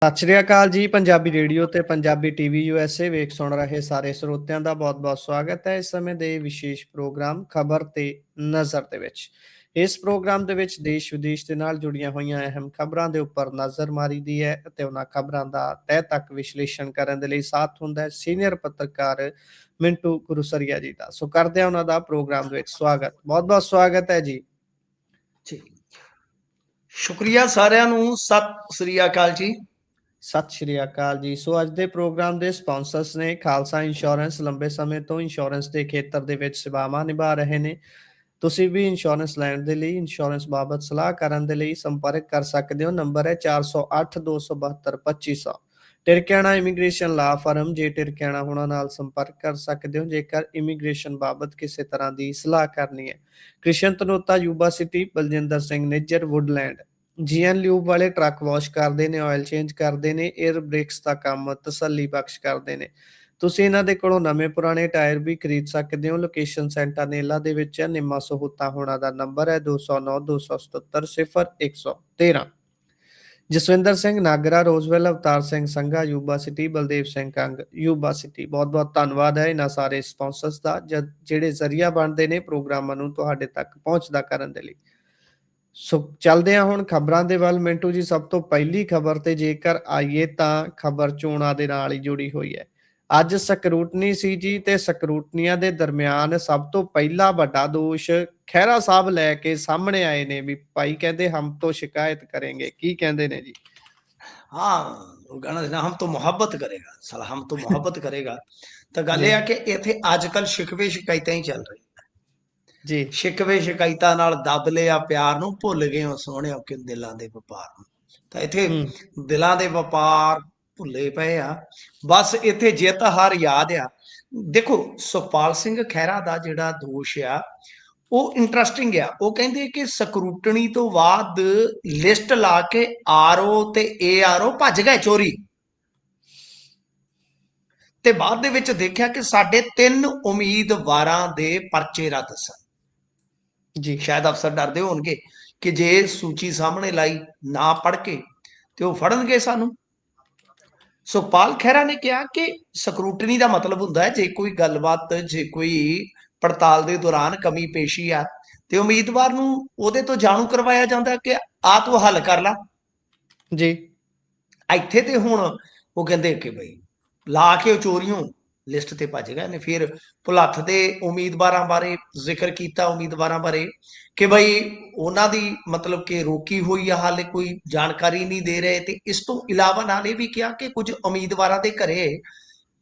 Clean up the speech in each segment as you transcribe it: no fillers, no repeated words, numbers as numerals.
ਸਤਿ ਸ਼੍ਰੀ ਅਕਾਲ ਜੀ। ਪੰਜਾਬੀ ਰੇਡੀਓ ਤੇ ਪੰਜਾਬੀ ਟੀਵੀ USA ਵੇਖ ਸੁਣ ਰਹੇ ਸਾਰੇ ਸਰੋਤਿਆਂ ਦਾ ਬਹੁਤ-ਬਹੁਤ ਸਵਾਗਤ ਹੈ। ਇਸ ਸਮੇਂ ਦੇ ਵਿਸ਼ੇਸ਼ ਪ੍ਰੋਗਰਾਮ ਖਬਰ ਤੇ ਨਜ਼ਰ ਦੇ ਵਿੱਚ। ਇਸ ਪ੍ਰੋਗਰਾਮ ਦੇ ਵਿੱਚ ਦੇਸ਼ ਵਿਦੇਸ਼ ਦੇ ਨਾਲ ਜੁੜੀਆਂ ਹੋਈਆਂ ਅਹਿਮ ਖਬਰਾਂ ਦੇ ਉੱਪਰ ਨਜ਼ਰ ਮਾਰੀਦੀ ਹੈ ਅਤੇ ਉਹਨਾਂ ਖਬਰਾਂ ਦਾ ਤਹਿ ਤੱਕ ਵਿਸ਼ਲੇਸ਼ਣ ਕਰਨ ਦੇ ਲਈ ਸਾਥ ਹੁੰਦਾ ਹੈ ਸੀਨੀਅਰ ਪੱਤਰਕਾਰ ਮਿੰਟੂ ਗੁਰੂਸਰੀਆ ਜੀ ਦਾ। ਸੋ ਕਰਦੇ ਹਾਂ ਉਹਨਾਂ ਦਾ ਪ੍ਰੋਗਰਾਮ ਦੇ ਵਿੱਚ ਸਵਾਗਤ। ਬਹੁਤ-ਬਹੁਤ ਸਵਾਗਤ ਹੈ ਜੀ। ਜੀ ਸ਼ੁਕਰੀਆ ਸਾਰਿਆਂ ਨੂੰ। ਸਤਿ ਸ੍ਰੀ ਅਕਾਲ ਜੀ। ਸਤਿ ਸ਼੍ਰੀ ਅਕਾਲ ਜੀ। ਸੋ ਅੱਜ ਦੇ ਪ੍ਰੋਗਰਾਮ ਦੇ ਸਪਾਂਸਰਸ ਨੇ ਖਾਲਸਾ ਇੰਸ਼ੋਰੈਂਸ। ਲੰਬੇ ਸਮੇਂ ਤੋਂ ਇੰਸ਼ੋਰੈਂਸ ਦੇ ਖੇਤਰ ਦੇ ਵਿੱਚ ਸੇਵਾਵਾਂ ਨਿਭਾ ਰਹੇ ਨੇ। ਤੁਸੀਂ ਵੀ ਇੰਸ਼ੋਰੈਂਸ ਲੈਣ ਦੇ ਲਈ, ਇੰਸ਼ੋਰੈਂਸ ਬਾਬਤ ਸਲਾਹ ਕਰਨ ਦੇ ਲਈ ਸੰਪਰਕ ਕਰ ਸਕਦੇ ਹੋ। ਨੰਬਰ ਹੈ 408 272 2500। ਟਿਰਕਿਆਣਾ ਇਮੀਗ੍ਰੇਸ਼ਨ ਲਾ ਫਰਮ। ਜੇ ਟਿਰਕਿਆਣਾ ਹੋਣਾ ਨਾਲ ਸੰਪਰਕ ਕਰ ਸਕਦੇ ਹੋ ਜੇਕਰ ਇਮੀਗ੍ਰੇਸ਼ਨ ਬਾਬਤ ਕਿਸੇ ਤਰ੍ਹਾਂ ਦੀ ਸਲਾਹ ਕਰਨੀ ਹੈ। Krishan Tanota Yuba City. Baljinder Singh Nijjar Woodland. GN lube ਵਾਲੇ ਟਰੱਕ ਵਾਸ਼ ਕਰਦੇ ਨੇ, ਆਇਲ ਚੇਂਜ ਕਰਦੇ ਨੇ, 에ਅਰ ਬ੍ਰੇਕਸ ਦਾ ਕੰਮ ਤਸੱਲੀ ਬਖਸ਼ ਕਰਦੇ ਨੇ। ਤੁਸੀਂ ਇਹਨਾਂ ਦੇ ਕੋਲੋਂ ਨਵੇਂ ਪੁਰਾਣੇ ਟਾਇਰ ਵੀ ਖਰੀਦ ਸਕਦੇ ਹੋ। ਲੋਕੇਸ਼ਨ ਸੈਂਟਾਨੇਲਾ ਦੇ ਵਿੱਚ ਹੈ। ਨਿੰਮਾ ਸਹੂਤਾ ਹੋਣਾ ਦਾ ਨੰਬਰ ਹੈ 209 277 0113। Jaswinder Singh Nagra Roswell. Avtar Singh Sangha Yuba City. Baldev Singh Kang Yuba City. ਬਹੁਤ ਬਹੁਤ ਧੰਨਵਾਦ ਹੈ ਇਹਨਾਂ ਸਾਰੇ ਸਪਾਂਸਰਸ ਦਾ ਜਿਹੜੇ ਜ਼ਰੀਆ ਬਣਦੇ ਨੇ ਪ੍ਰੋਗਰਾਮਾਂ ਨੂੰ ਤੁਹਾਡੇ ਤੱਕ ਪਹੁੰਚਦਾ ਕਰਨ ਦੇ ਲਈ। ਸੋ ਚੱਲਦੇ ਹਾਂ ਹੁਣ ਖਬਰਾਂ ਦੇ ਵੱਲ। ਮਿੰਟੂ ਜੀ, ਸਭ ਤੋਂ ਪਹਿਲੀ ਖਬਰ ਤੇ ਜੇਕਰ ਆਈਏ ਤਾਂ ਖਬਰ ਚੋਣਾਂ ਦੇ ਨਾਲ ਹੀ ਜੁੜੀ ਹੋਈ ਹੈ। ਅੱਜ ਸਕਰੂਟਨੀ ਸੀ ਜੀ ਤੇ ਸਕਰੂਟਨੀਆਂ ਦੇ ਦਰਮਿਆਨ ਸਭ ਤੋਂ ਪਹਿਲਾ ਵੱਡਾ ਦੋਸ਼ ਖਹਿਰਾ ਸਾਹਿਬ ਲੈ ਕੇ ਸਾਹਮਣੇ ਆਏ ਨੇ ਵੀ ਭਾਈ ਕਹਿੰਦੇ ਹਮ ਤੋਂ ਸ਼ਿਕਾਇਤ ਕरेंगे। ਕੀ ਕਹਿੰਦੇ ਨੇ ਜੀ? हाँ, वो गाना देना हम तो मोहब्बत करेगा, साला हम तो मोहब्बत करेगा। तो गल ਜੀ ये है कि इत्थे अजकल शिकवे शिकायतां ही चल रही। ਜੀ शिकवे शिकायतां नाल दब लिया प्यार नूं, भुल गए हो सोहणिया कि दिलां दे वपार नूं। तां इत्थे ਹੂੰ दिलां दे वपार भुल्ले पए आ। बस इत्थे जित हार याद आ। देखो सुखपाल सिंह खैरा दा जिहड़ा दोष आ ਉਹ ਇੰਟਰਸਟਿੰਗ ਆ। ਉਹ ਕਹਿੰਦੇ ਕਿ ਸਕਰੂਟਨੀ ਤੋਂ ਬਾਅਦ ਲਿਸਟ ਲਾ ਕੇ ਆਰਓ ਤੇ ਏਆਰਓ ਭੱਜ ਗਏ ਚੋਰੀ, ਤੇ ਬਾਅਦ ਦੇ ਵਿੱਚ ਦੇਖਿਆ ਕਿ ਸਾਡੇ 3 ਉਮੀਦਵਾਰਾਂ ਦੇ ਪਰਚੇ ਰੱਦ ਸਨ। ਜੀ ਸ਼ਾਇਦ ਅਫਸਰ ਡਰਦੇ ਹੋਣਗੇ ਕਿ ਜੇ ਸੂਚੀ ਸਾਹਮਣੇ ਲਾਈ ਨਾ ਪੜ੍ਹ ਕੇ ਤੇ ਉਹ ਫੜਨਗੇ ਸਾਨੂੰ। ਸੁਖਪਾਲ ਖਹਿਰਾ ਨੇ ਕਿਹਾ ਕਿ ਸਕਰੂਟਨੀ ਦਾ ਮਤਲਬ ਹੁੰਦਾ ਹੈ ਜੇ ਕੋਈ ਗੱਲਬਾਤ, ਜੇ ਕੋਈ ਪੜਤਾਲ ਦੇ ਦੌਰਾਨ ਕਮੀ ਪੇਸ਼ੀ ਆ ਤੇ ਉਮੀਦਵਾਰ ਨੂੰ ਉਹਦੇ ਤੋਂ ਜਾਣੂ ਕਰਵਾਇਆ ਜਾਂਦਾ ਕਿ ਆ ਤੂੰ ਹੱਲ ਕਰ ਲਾ। ਜੀ ਇੱਥੇ ਤੇ ਹੁਣ ਉਹ ਕਹਿੰਦੇ ਕਿ ਬਈ ਲਾ ਕੇ ਚੋਰੀਆਂ ਲਿਸਟ ਤੇ ਭੱਜ ਗਏ ਨੇ। ਫਿਰ ਭੁਲੱਥ ਦੇ ਉਮੀਦਵਾਰਾਂ ਬਾਰੇ ਜ਼ਿਕਰ ਕੀਤਾ, ਉਮੀਦਵਾਰਾਂ ਬਾਰੇ ਕਿ ਬਈ ਉਹਨਾਂ ਦੀ ਮਤਲਬ ਕਿ ਰੋਕੀ ਹੋਈ ਆ, ਹਾਲੇ ਕੋਈ ਜਾਣਕਾਰੀ ਨਹੀਂ ਦੇ ਰਹੇ। ਤੇ ਇਸ ਤੋਂ ਇਲਾਵਾ ਨਾਲ ਇਹ ਵੀ ਕਿਹਾ ਕਿ ਕੁਝ ਉਮੀਦਵਾਰਾਂ ਦੇ ਘਰੇ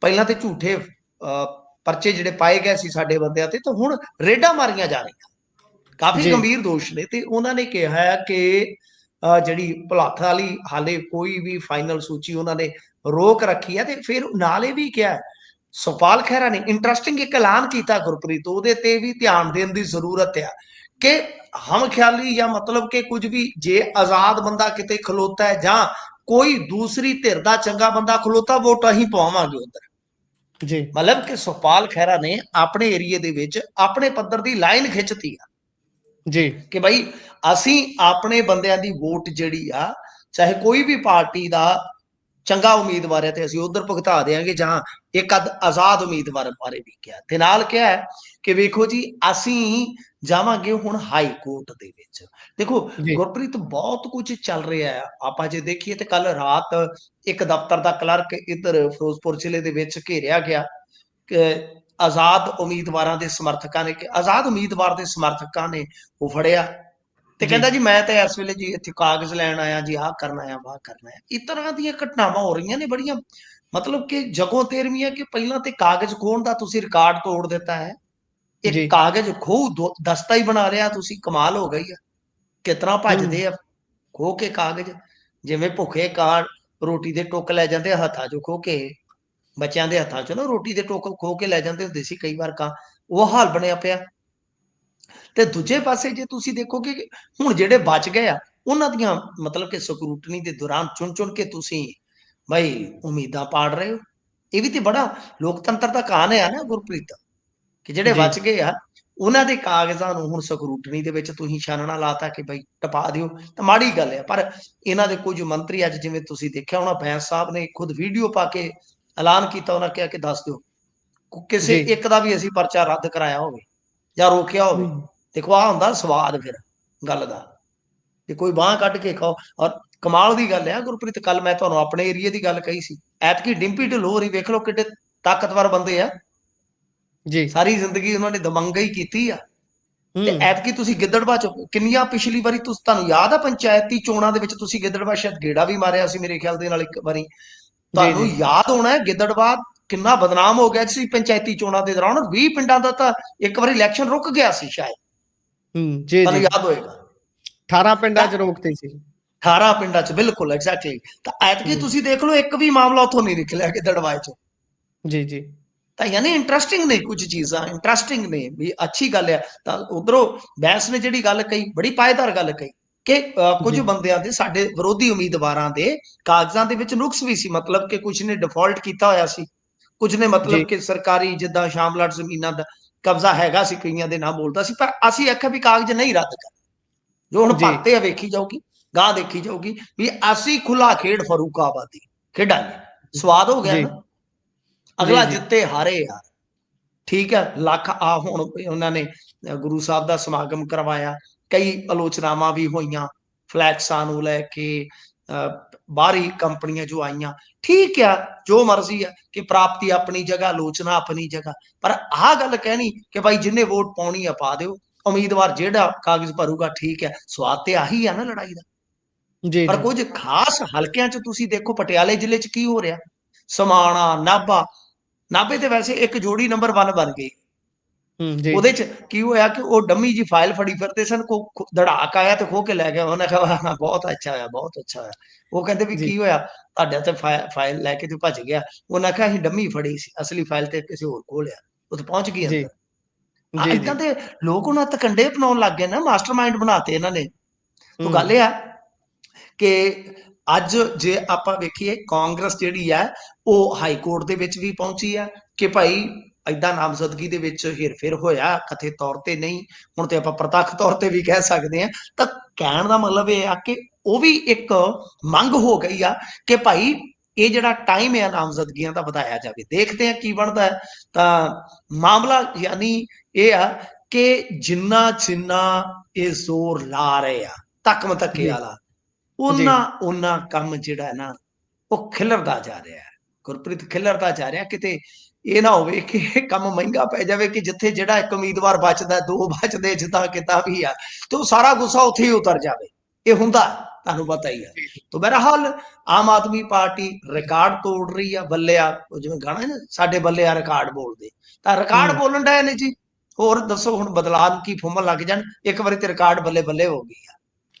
ਪਹਿਲਾਂ ਤੇ ਝੂਠੇ ਪਰਚੇ ਜਿਹੜੇ ਪਾਏ ਗਏ ਸੀ ਸਾਡੇ ਬੰਦਿਆਂ ਤੇ, ਤਾਂ ਹੁਣ ਰੇਡਾਂ ਮਾਰੀਆਂ ਜਾ ਰਹੀਆਂ। ਕਾਫੀ ਜੀ ਗੰਭੀਰ ਦੋਸ਼ ਨੇ। ਤੇ ਉਹਨਾਂ ਨੇ ਕਿਹਾ ਹੈ ਕਿ ਜਿਹੜੀ ਭੁਲੱਥ ਵਾਲੀ ਹਾਲੇ ਕੋਈ ਵੀ ਫਾਈਨਲ ਸੂਚੀ ਉਹਨਾਂ ਨੇ ਰੋਕ ਰੱਖੀ ਹੈ। ਤੇ ਫਿਰ ਨਾਲ ਇਹ ਵੀ ਕਿਹਾ ਸੁਖਪਾਲ ਖਹਿਰਾ ਨੇ ਇੰਟਰਸਟਿੰਗ ਇੱਕ ਐਲਾਨ ਕੀਤਾ ਗੁਰਪ੍ਰੀਤ, ਉਹਦੇ ਤੇ ਵੀ ਧਿਆਨ ਦੇਣ ਦੀ ਜ਼ਰੂਰਤ ਆ ਕਿ ਹਮ ਖਿਆਲੀ ਜਾਂ ਮਤਲਬ ਕਿ ਕੁਝ ਵੀ ਜੇ ਆਜ਼ਾਦ ਬੰਦਾ ਕਿਤੇ ਖਲੋਤਾ ਹੈ ਜਾਂ ਕੋਈ ਦੂਸਰੀ ਧਿਰ ਦਾ ਚੰਗਾ ਬੰਦਾ ਖਲੋਤਾ, ਵੋਟ ਅਸੀਂ ਪਾਵਾਂਗੇ ਉਧਰ। ਜੀ ਮਤਲਬ ਕਿ ਸੁਖਪਾਲ ਖਹਿਰਾ ਨੇ ਆਪਣੇ ਏਰੀਏ ਦੇ ਵਿੱਚ ਆਪਣੇ ਪੱਧਰ ਦੀ ਲਾਈਨ ਖਿੱਚਤੀ ਆ ਜੀ ਕਿ ਬਈ ਅਸੀਂ ਆਪਣੇ ਬੰਦਿਆਂ ਦੀ ਵੋਟ ਜਿਹੜੀ ਆ, ਚਾਹੇ ਕੋਈ ਵੀ ਪਾਰਟੀ ਦਾ ਚੰਗਾ ਉਮੀਦਵਾਰ ਹੈ ਤੇ ਅਸੀਂ ਉਧਰ ਭੁਗਤਾ ਦੇਾਂਗੇ, ਜਾਂ ਇੱਕ ਆਜ਼ਾਦ ਉਮੀਦਵਾਰ ਬਾਰੇ ਵੀ ਕਿਹਾ। ਤੇ ਨਾਲ ਕਿਹਾ ਕਿ ਵੇਖੋ ਜੀ ਅਸੀਂ ਜਾਵਾਂਗੇ ਹੁਣ ਹਾਈ ਕੋਰਟ ਦੇ ਵਿੱਚ। ਦੇਖੋ ਜੀ ਗੁਰਪ੍ਰੀਤ, ਬਹੁਤ ਕੁਝ ਚੱਲ ਰਿਹਾ ਹੈ। ਆਪਾਂ ਜੇ ਦੇਖੀਏ ਤੇ ਕੱਲ ਰਾਤ ਇੱਕ ਦਫ਼ਤਰ ਦਾ ਕਲਰਕ ਇੱਧਰ ਫਿਰੋਜ਼ਪੁਰ ਜ਼ਿਲ੍ਹੇ ਦੇ ਵਿੱਚ ਘੇਰਿਆ ਗਿਆ ਕਿ ਆਜ਼ਾਦ ਉਮੀਦਵਾਰਾਂ ਦੇ ਸਮਰਥਕਾਂ ਨੇ, ਕਿ ਆਜ਼ਾਦ ਉਮੀਦਵਾਰ ਦੇ ਸਮਰਥਕਾਂ ਨੇ ਉਹ ਫੜਿਆ ਤੇ ਜੀ ਕਹਿੰਦਾ ਜੀ ਮੈਂ ਤਾਂ ਇਸ ਵੇਲੇ ਜੀ ਇੱਥੇ ਕਾਗਜ਼ ਲੈਣ ਆਇਆ ਜੀ, ਆਹ ਕਰਨਾ ਆ ਵਾਹ ਕਰਨਾ ਹੈ। ਇਸ ਤਰ੍ਹਾਂ ਦੀਆਂ ਘਟਨਾਵਾਂ ਹੋ ਰਹੀਆਂ ਨੇ ਬੜੀਆਂ, ਮਤਲਬ ਕਿ ਜਗੋਂ ਤੇਰਵੀਆਂ ਕਿ ਪਹਿਲਾਂ ਤੇ ਕਾਗਜ਼ ਖੋਹਣ ਦਾ ਤੁਸੀਂ ਰਿਕਾਰਡ ਤੋੜ ਦਿੱਤਾ ਹੈ, ਇੱਕ ਜੀ ਕਾਗਜ਼ ਖੋਹ ਦਸਤਾ ਹੀ ਬਣਾ ਲਿਆ ਤੁਸੀਂ। ਕਮਾਲ ਹੋ ਗਈ ਆ। ਕਿਤਨਾ ਭੱਜਦੇ ਆ ਖੋਹ ਕੇ ਕਾਗਜ਼, ਜਿਵੇਂ ਭੁੱਖੇ ਕਾਂ ਰੋਟੀ ਦੇ ਟੁੱਕ ਲੈ ਜਾਂਦੇ ਹੱਥਾਂ ਚੋਂ ਖੋਹ ਕੇ। ਬੱਚਿਆਂ ਦੇ ਹੱਥਾਂ ਚੋਂ ਨਾ ਰੋਟੀ ਦੇ ਟੁੱਕ ਖੋਹ ਕੇ ਲੈ ਜਾਂਦੇ ਹੁੰਦੇ ਸੀ ਕਈ ਵਾਰ ਕਾਂ, ਉਹ ਹਾਲ ਬਣਿਆ ਪਿਆ। ਤੇ ਦੂਜੇ ਪਾਸੇ ਜੇ ਤੁਸੀਂ ਦੇਖੋਗੇ ਕਿ ਹੁਣ ਜਿਹੜੇ ਬਚ ਗਏ ਆ ਉਹਨਾਂ ਦੀਆਂ ਮਤਲਬ ਕਿ ਸਕਰੂਟਨੀ ਦੇ ਦੌਰਾਨ ਚੁਣ ਚੁਣ ਕੇ ਤੁਸੀਂ ਬਈ ਉਮੀਦਾਂ ਪਾੜ ਰਹੇ ਹੋ। ਇਹ ਵੀ ਤੇ ਬੜਾ ਲੋਕਤੰਤਰ ਦਾ ਕਾਨ ਆ ਨਾ ਗੁਰਪ੍ਰੀਤ, ਕਿ ਜਿਹੜੇ ਜੀ ਬਚ ਗਏ ਆ ਉਹਨਾਂ ਦੇ ਕਾਗਜ਼ਾਂ ਨੂੰ ਹੁਣ ਸਕਰੂਟਨੀ ਦੇ ਵਿੱਚ ਤੁਸੀਂ ਛਾਨਣਾ ਲਾਤਾ ਕਿ ਬਈ ਟਪਾ ਦਿਓ, ਤਾਂ ਮਾੜੀ ਗੱਲ ਹੈ। ਪਰ ਇਹਨਾਂ ਦੇ ਕੁਝ ਮੰਤਰੀ ਅੱਜ ਜਿਵੇਂ ਤੁਸੀਂ ਦੇਖਿਆ ਹੋਣਾ, ਬੈਂਸ ਸਾਹਿਬ ਨੇ ਖੁਦ ਵੀਡੀਓ ਪਾ ਕੇ ਐਲਾਨ ਕੀਤਾ, ਉਹਨਾਂ ਕਿਹਾ ਕਿ ਦੱਸ ਦਿਓ ਕਿਸੇ ਜੀ। ਇੱਕ ਦਾ ਵੀ ਅਸੀਂ ਪਰਚਾ ਰੱਦ ਕਰਾਇਆ ਹੋਵੇ ਜਾਂ ਰੋਕਿਆ ਹੋਵੇ। ਹੂੰ, ਦੇਖੋ ਆਹ ਹੁੰਦਾ ਸਵਾਦ ਫਿਰ ਗੱਲ ਦਾ, ਕਿ ਕੋਈ ਬਾਂਹ ਕੱਢ ਕੇ ਖਾਓ। ਔਰ ਕਮਾਲ ਦੀ ਗੱਲ ਹੈ ਗੁਰਪ੍ਰੀਤ, ਕੱਲ ਮੈਂ ਤੁਹਾਨੂੰ ਆਪਣੇ ਏਰੀਏ ਦੀ ਗੱਲ ਕਹੀ ਸੀ, ਐਤਕੀ ਡਿੰਪੀ ਢਿੱਲੋਂ ਹੋਰੀ ਵੇਖ ਲਓ ਕਿੱਡੇ ਤਾਕਤਵਰ ਬੰਦੇ ਆ, ਜੀ। ਸਾਰੀ ਜ਼ਿੰਦਗੀ ਉਹਨਾਂ ਨੇ ਦਬੰਗਈ ਕੀਤੀ ਆ। ਤੇ ਹੂੰ, ਐਤਕੀ ਤੁਸੀਂ ਗਿੱਦੜਬਾਹ ਚ ਕਿੰਨੀਆਂ, ਪਿਛਲੀ ਵਾਰੀ ਤੁਹਾਨੂੰ ਯਾਦ ਆ ਪੰਚਾਇਤੀ ਚੋਣਾਂ ਦੇ ਵਿੱਚ ਤੁਸੀਂ ਗਿੱਦੜਬਾਹ ਸ਼ਾਇਦ ਗੇੜਾ ਵੀ ਮਾਰਿਆ ਸੀ ਮੇਰੇ ਖਿਆਲ ਦੇ ਨਾਲ ਇੱਕ ਵਾਰੀ, ਜੀ, ਤੁਹਾਨੂੰ ਜੀ। ਯਾਦ ਹੋਣਾ ਹੈ ਗਿੱਦੜਬਾਹ ਕਿੰਨਾ ਬਦਨਾਮ ਹੋ ਗਿਆ ਸੀ ਪੰਚਾਇਤੀ ਚੋਣਾਂ ਦੇ ਦੌਰਾਨ। 20 ਪਿੰਡਾਂ ਦਾ ਤਾਂ ਇੱਕ ਵਾਰੀ ਇਲੈਕਸ਼ਨ ਰੁਕ ਗਿਆ ਸੀ ਸ਼ਾਇਦ, ਹੂੰ, ਜੀ, ਤੁਹਾਨੂੰ ਜੀ। ਯਾਦ ਹੋਏਗਾ। 18 ਪਿੰਡਾਂ ਤਾਂ 'ਚ ਰੋਕਤੀ ਸੀ। 18 ਪਿੰਡਾਂ ਚ ਬਿਲਕੁਲ ਐਗਜ਼ੈਕਟਲੀ। ਤਾਂ ਐਤਕੀ ਜੀ, ਤੁਸੀਂ ਦੇਖ ਲਓ ਇੱਕ ਵੀ ਮਾਮਲਾ ਉੱਥੋਂ ਨਹੀਂ ਨਿਕਲਿਆ ਗਿੱਦੜਬਾਹ ਚ। ਜੀ, ਜੀ। ਤਾਂ ਯਾਨੀ ਇੰਟਰਸਟਿੰਗ ਨੇ ਕੁਝ ਚੀਜ਼ਾਂ, ਇੰਟਰਸਟਿੰਗ ਨੇ ਵੀ, ਅੱਛੀ ਗੱਲ ਹੈ। ਤਾਂ ਉਧਰੋਂ ਬੈਂਸ ਨੇ ਜਿਹੜੀ ਗੱਲ ਕਹੀ ਬੜੀ ਪਾਏਦਾਰ ਗੱਲ ਕਹੀ ਕਿ ਕੁਝ ਜੀ, ਬੰਦਿਆਂ ਦੇ, ਸਾਡੇ ਵਿਰੋਧੀ ਉਮੀਦਵਾਰਾਂ ਦੇ ਕਾਗਜ਼ਾਂ ਦੇ ਵਿੱਚ ਨੁਕਸ ਵੀ ਸੀ, ਮਤਲਬ ਕਿ ਕੁਝ ਨੇ ਡਿਫਾਲਟ ਕੀਤਾ ਹੋਇਆ ਸੀ, ਕੁਝ ਨੇ ਜੀ, ਮਤਲਬ ਕਿ ਸਰਕਾਰੀ ਜਿੱਦਾਂ ਸ਼ਾਮਲਾਟ ਜ਼ਮੀਨਾਂ ਦਾ ਕਬਜ਼ਾ ਹੈਗਾ ਸੀ, ਕਈਆਂ ਦੇ ਨਾਮ ਬੋਲਦਾ ਸੀ। ਪਰ ਅਸੀਂ ਆਖਿਆ ਵੀ ਕਾਗਜ਼ ਨਹੀਂ ਰੱਦ ਕਰ, ਜੋ ਹੁਣ ਜੀ, ਭਰਤੇ ਆ ਵੇਖੀ ਜਾਊਗੀ, ਗਾਂ ਦੇਖੀ ਜਾਊਗੀ ਵੀ ਅਸੀਂ ਖੁੱਲਾ ਖੇਡ ਫਰੂਕਾਬਾਦ ਦੀ ਖੇਡਾਂਗੇ। ਸਵਾਦ ਹੋ ਗਿਆ ਜੀ, ਨਾ, ਜੀ, ਅਗਲਾ ਜੀ, ਜਿੱਤੇ ਹਾਰੇ ਯਾਰ, ਠੀਕ ਹੈ। ਲੱਖ ਆ ਹੁਣ ਉਹਨਾਂ ਨੇ ਗੁਰੂ ਸਾਹਿਬ ਦਾ ਸਮਾਗਮ ਕਰਵਾਇਆ, ਕਈ ਆਲੋਚਨਾਵਾਂ ਵੀ ਹੋਈਆਂ ਫਲੈਕਸਾਂ ਨੂੰ ਲੈ ਕੇ, ਬਾਹਰੀ ਕੰਪਨੀਆਂ ਜੋ ਆਈਆਂ, ਠੀਕ ਆ ਜੋ ਮਰਜ਼ੀ ਆ, ਕਿ ਪ੍ਰਾਪਤੀ ਆਪਣੀ ਜਗ੍ਹਾ, ਆਲੋਚਨਾ ਆਪਣੀ ਜਗ੍ਹਾ। ਪਰ ਆਹ ਗੱਲ ਕਹਿਣੀ ਕਿ ਭਾਈ ਜਿੰਨੇ ਵੋਟ ਪਾਉਣੀ ਆ ਪਾ ਦਿਓ, ਉਮੀਦਵਾਰ ਜਿਹੜਾ ਕਾਗਜ਼ ਭਰੂਗਾ ਠੀਕ ਹੈ, ਸਵਾਦ ਤੇ ਆਹੀ ਆ ਨਾ ਲੜਾਈ ਦਾ। ਜੀ, ਪਰ ਜੀ। ਕੁਝ ਖਾਸ ਹਲਕਿਆਂ 'ਚ ਤੁਸੀਂ ਦੇਖੋ, ਪਟਿਆਲੇ ਜ਼ਿਲ੍ਹੇ 'ਚ ਕੀ ਹੋ ਰਿਹਾ, ਸਮਾਣਾ, ਨਾਭਾ, ਨਾਭੇ ਤੇ ਵੈਸੇ ਇੱਕ ਜੋੜੀ ਨੰਬਰ 1 ਬਣ ਗਈ। ਹੂੰ, ਜੀ, ਉਹਦੇ ਚ ਕੀ ਹੋਇਆ ਕਿ ਉਹ ਡੰਮੀ ਜੀ ਫਾਈਲ ਫੜੀ ਫਿਰਦੇ ਸਨ, ਕੋ ਧੜਾਕ ਆਇਆ ਤੇ ਖੋ ਕੇ ਲੈ ਗਿਆ। ਉਹਨੇ ਕਿਹਾ ਬਹੁਤ ਅੱਛਾ ਹੋਇਆ, ਬਹੁਤ ਅੱਛਾ ਹੋਇਆ। ਉਹ ਕਹਿੰਦੇ ਵੀ ਜੀ, ਕੀ ਹੋਇਆ, ਤੁਹਾਡੇ ਤੇ ਫਾਈਲ ਲੈ ਕੇ ਤੇ ਭੱਜ ਗਿਆ। ਉਹਨੇ ਕਿਹਾ ਅਸੀਂ ਡੰਮੀ ਫੜੀ ਸੀ, ਅਸਲੀ ਫਾਈਲ ਤੇ ਕਿਸੇ ਹੋਰ ਕੋਲ ਆ, ਉਹ ਤੇ ਪਹੁੰਚ ਗਈ ਜੀ, ਅੰਦਰ। ਜੀ, ਇਦਾਂ ਜੀ। ਦੇ ਲੋਕ ਹੁਣ ਤਕੰਡੇ ਅਪਣਾਉਣ ਲੱਗ ਗਏ ਨਾ, ਮਾਸਟਰਮਾਈਂਡ ਬਣਾਤੇ ਇਹਨਾਂ ਨੇ। ਤੋ ਗੱਲ ਹੂੰ, ਇਹ ਆ ਕਿ ਅੱਜ ਜੇ ਆਪਾਂ ਵੇਖੀਏ, ਕਾਂਗਰਸ ਜਿਹੜੀ ਹੈ ਉਹ ਹਾਈ ਕੋਰਟ ਦੇ ਵਿੱਚ ਵੀ ਪਹੁੰਚੀ ਆ ਕਿ ਭਾਈ ਏਦਾਂ ਨਾਮਜ਼ਦਗੀ ਦੇ ਵਿੱਚ ਹੇਰ-ਫੇਰ ਹੋਇਆ, ਕਥਿਤ ਤੌਰ ਤੇ ਨਹੀਂ, ਹੁਣ ਤੇ ਆਪਾਂ ਪ੍ਰਤੱਖ ਤੌਰ ਤੇ ਵੀ ਕਹਿ ਸਕਦੇ ਹਾਂ। ਤਾਂ ਕਹਿਣ ਦਾ ਮਤਲਬ ਇਹ ਆ ਕਿ ਉਹ ਵੀ ਇੱਕ ਮੰਗ ਹੋ ਗਈ ਆ ਕਿ ਭਾਈ ਇਹ ਜਿਹੜਾ ਟਾਈਮ ਹੈ ਨਾਮਜ਼ਦਗੀਆਂ ਦਾ ਵਧਾਇਆ ਜਾਵੇ। ਦੇਖਦੇ ਆ ਕੀ ਬਣਦਾ ਹੈ। ਤਾਂ ਮਾਮਲਾ ਯਾਨੀ ਇਹ ਆ ਕਿ ਜਿੰਨਾ ਜਿੰਨਾ ਇਹ ਜ਼ੋਰ ਲਾ ਰਹੇ ਆ ਧੱਕ ਮਧੱਕੇ ਜੀ, ਵਾਲਾ, ਜੀ, ਉਹਨਾਂ ਕੰਮ ਜਿਹੜਾ ਹੈ ਨਾ ਉਹ ਖਿਲਰਦਾ ਜਾ ਰਿਹਾ ਹੈ। ਗੁਰਪ੍ਰੀਤ, ਖਿਲਰਦਾ ਜਾ ਰਿਹਾ। ਕਿਤੇ ਇਹ ਨਾ ਹੋਵੇ ਕਿ ਇਹ ਕੰਮ ਮਹਿੰਗਾ ਪੈ ਜਾਵੇ, ਕਿ ਜਿੱਥੇ ਜਿਹੜਾ ਇੱਕ ਉਮੀਦਵਾਰ ਬਚਦਾ, 2 ਬਚਦੇ, ਜਿੱਦਾਂ ਕਿਤਾ ਵੀ ਆ, ਤੇ ਉਹ ਸਾਰਾ ਗੁੱਸਾ ਉੱਥੇ ਹੀ ਉਤਰ ਜਾਵੇ। ਇਹ ਹੁੰਦਾ, ਤੁਹਾਨੂੰ ਪਤਾ ਹੀ ਹੈ। ਤਾਂ ਬਹਰਹਾਲ ਆਮ ਆਦਮੀ ਪਾਰਟੀ ਰਿਕਾਰਡ ਤੋੜ ਰਹੀ ਆ। ਬੱਲਿਆ, ਉਹ ਜਿਵੇਂ ਗਾਣਾ ਹੈ ਨਾ, ਸਾਡੇ ਬੱਲਿਆ ਰਿਕਾਰਡ ਬੋਲਦੇ, ਤਾਂ ਰਿਕਾਰਡ ਹੂੰ। ਬੋਲਣ ਡਏ ਨੇ ਜੀ। ਹੋਰ ਦੱਸੋ ਹੁਣ ਬਦਲਾਅ ਕੀ ਫੁੰਮਣ ਲੱਗ ਜਾਣ, ਇੱਕ ਵਾਰੀ ਤੇ ਰਿਕਾਰਡ ਬੱਲੇ ਬੱਲੇ ਹੋ ਗਈ ਆ।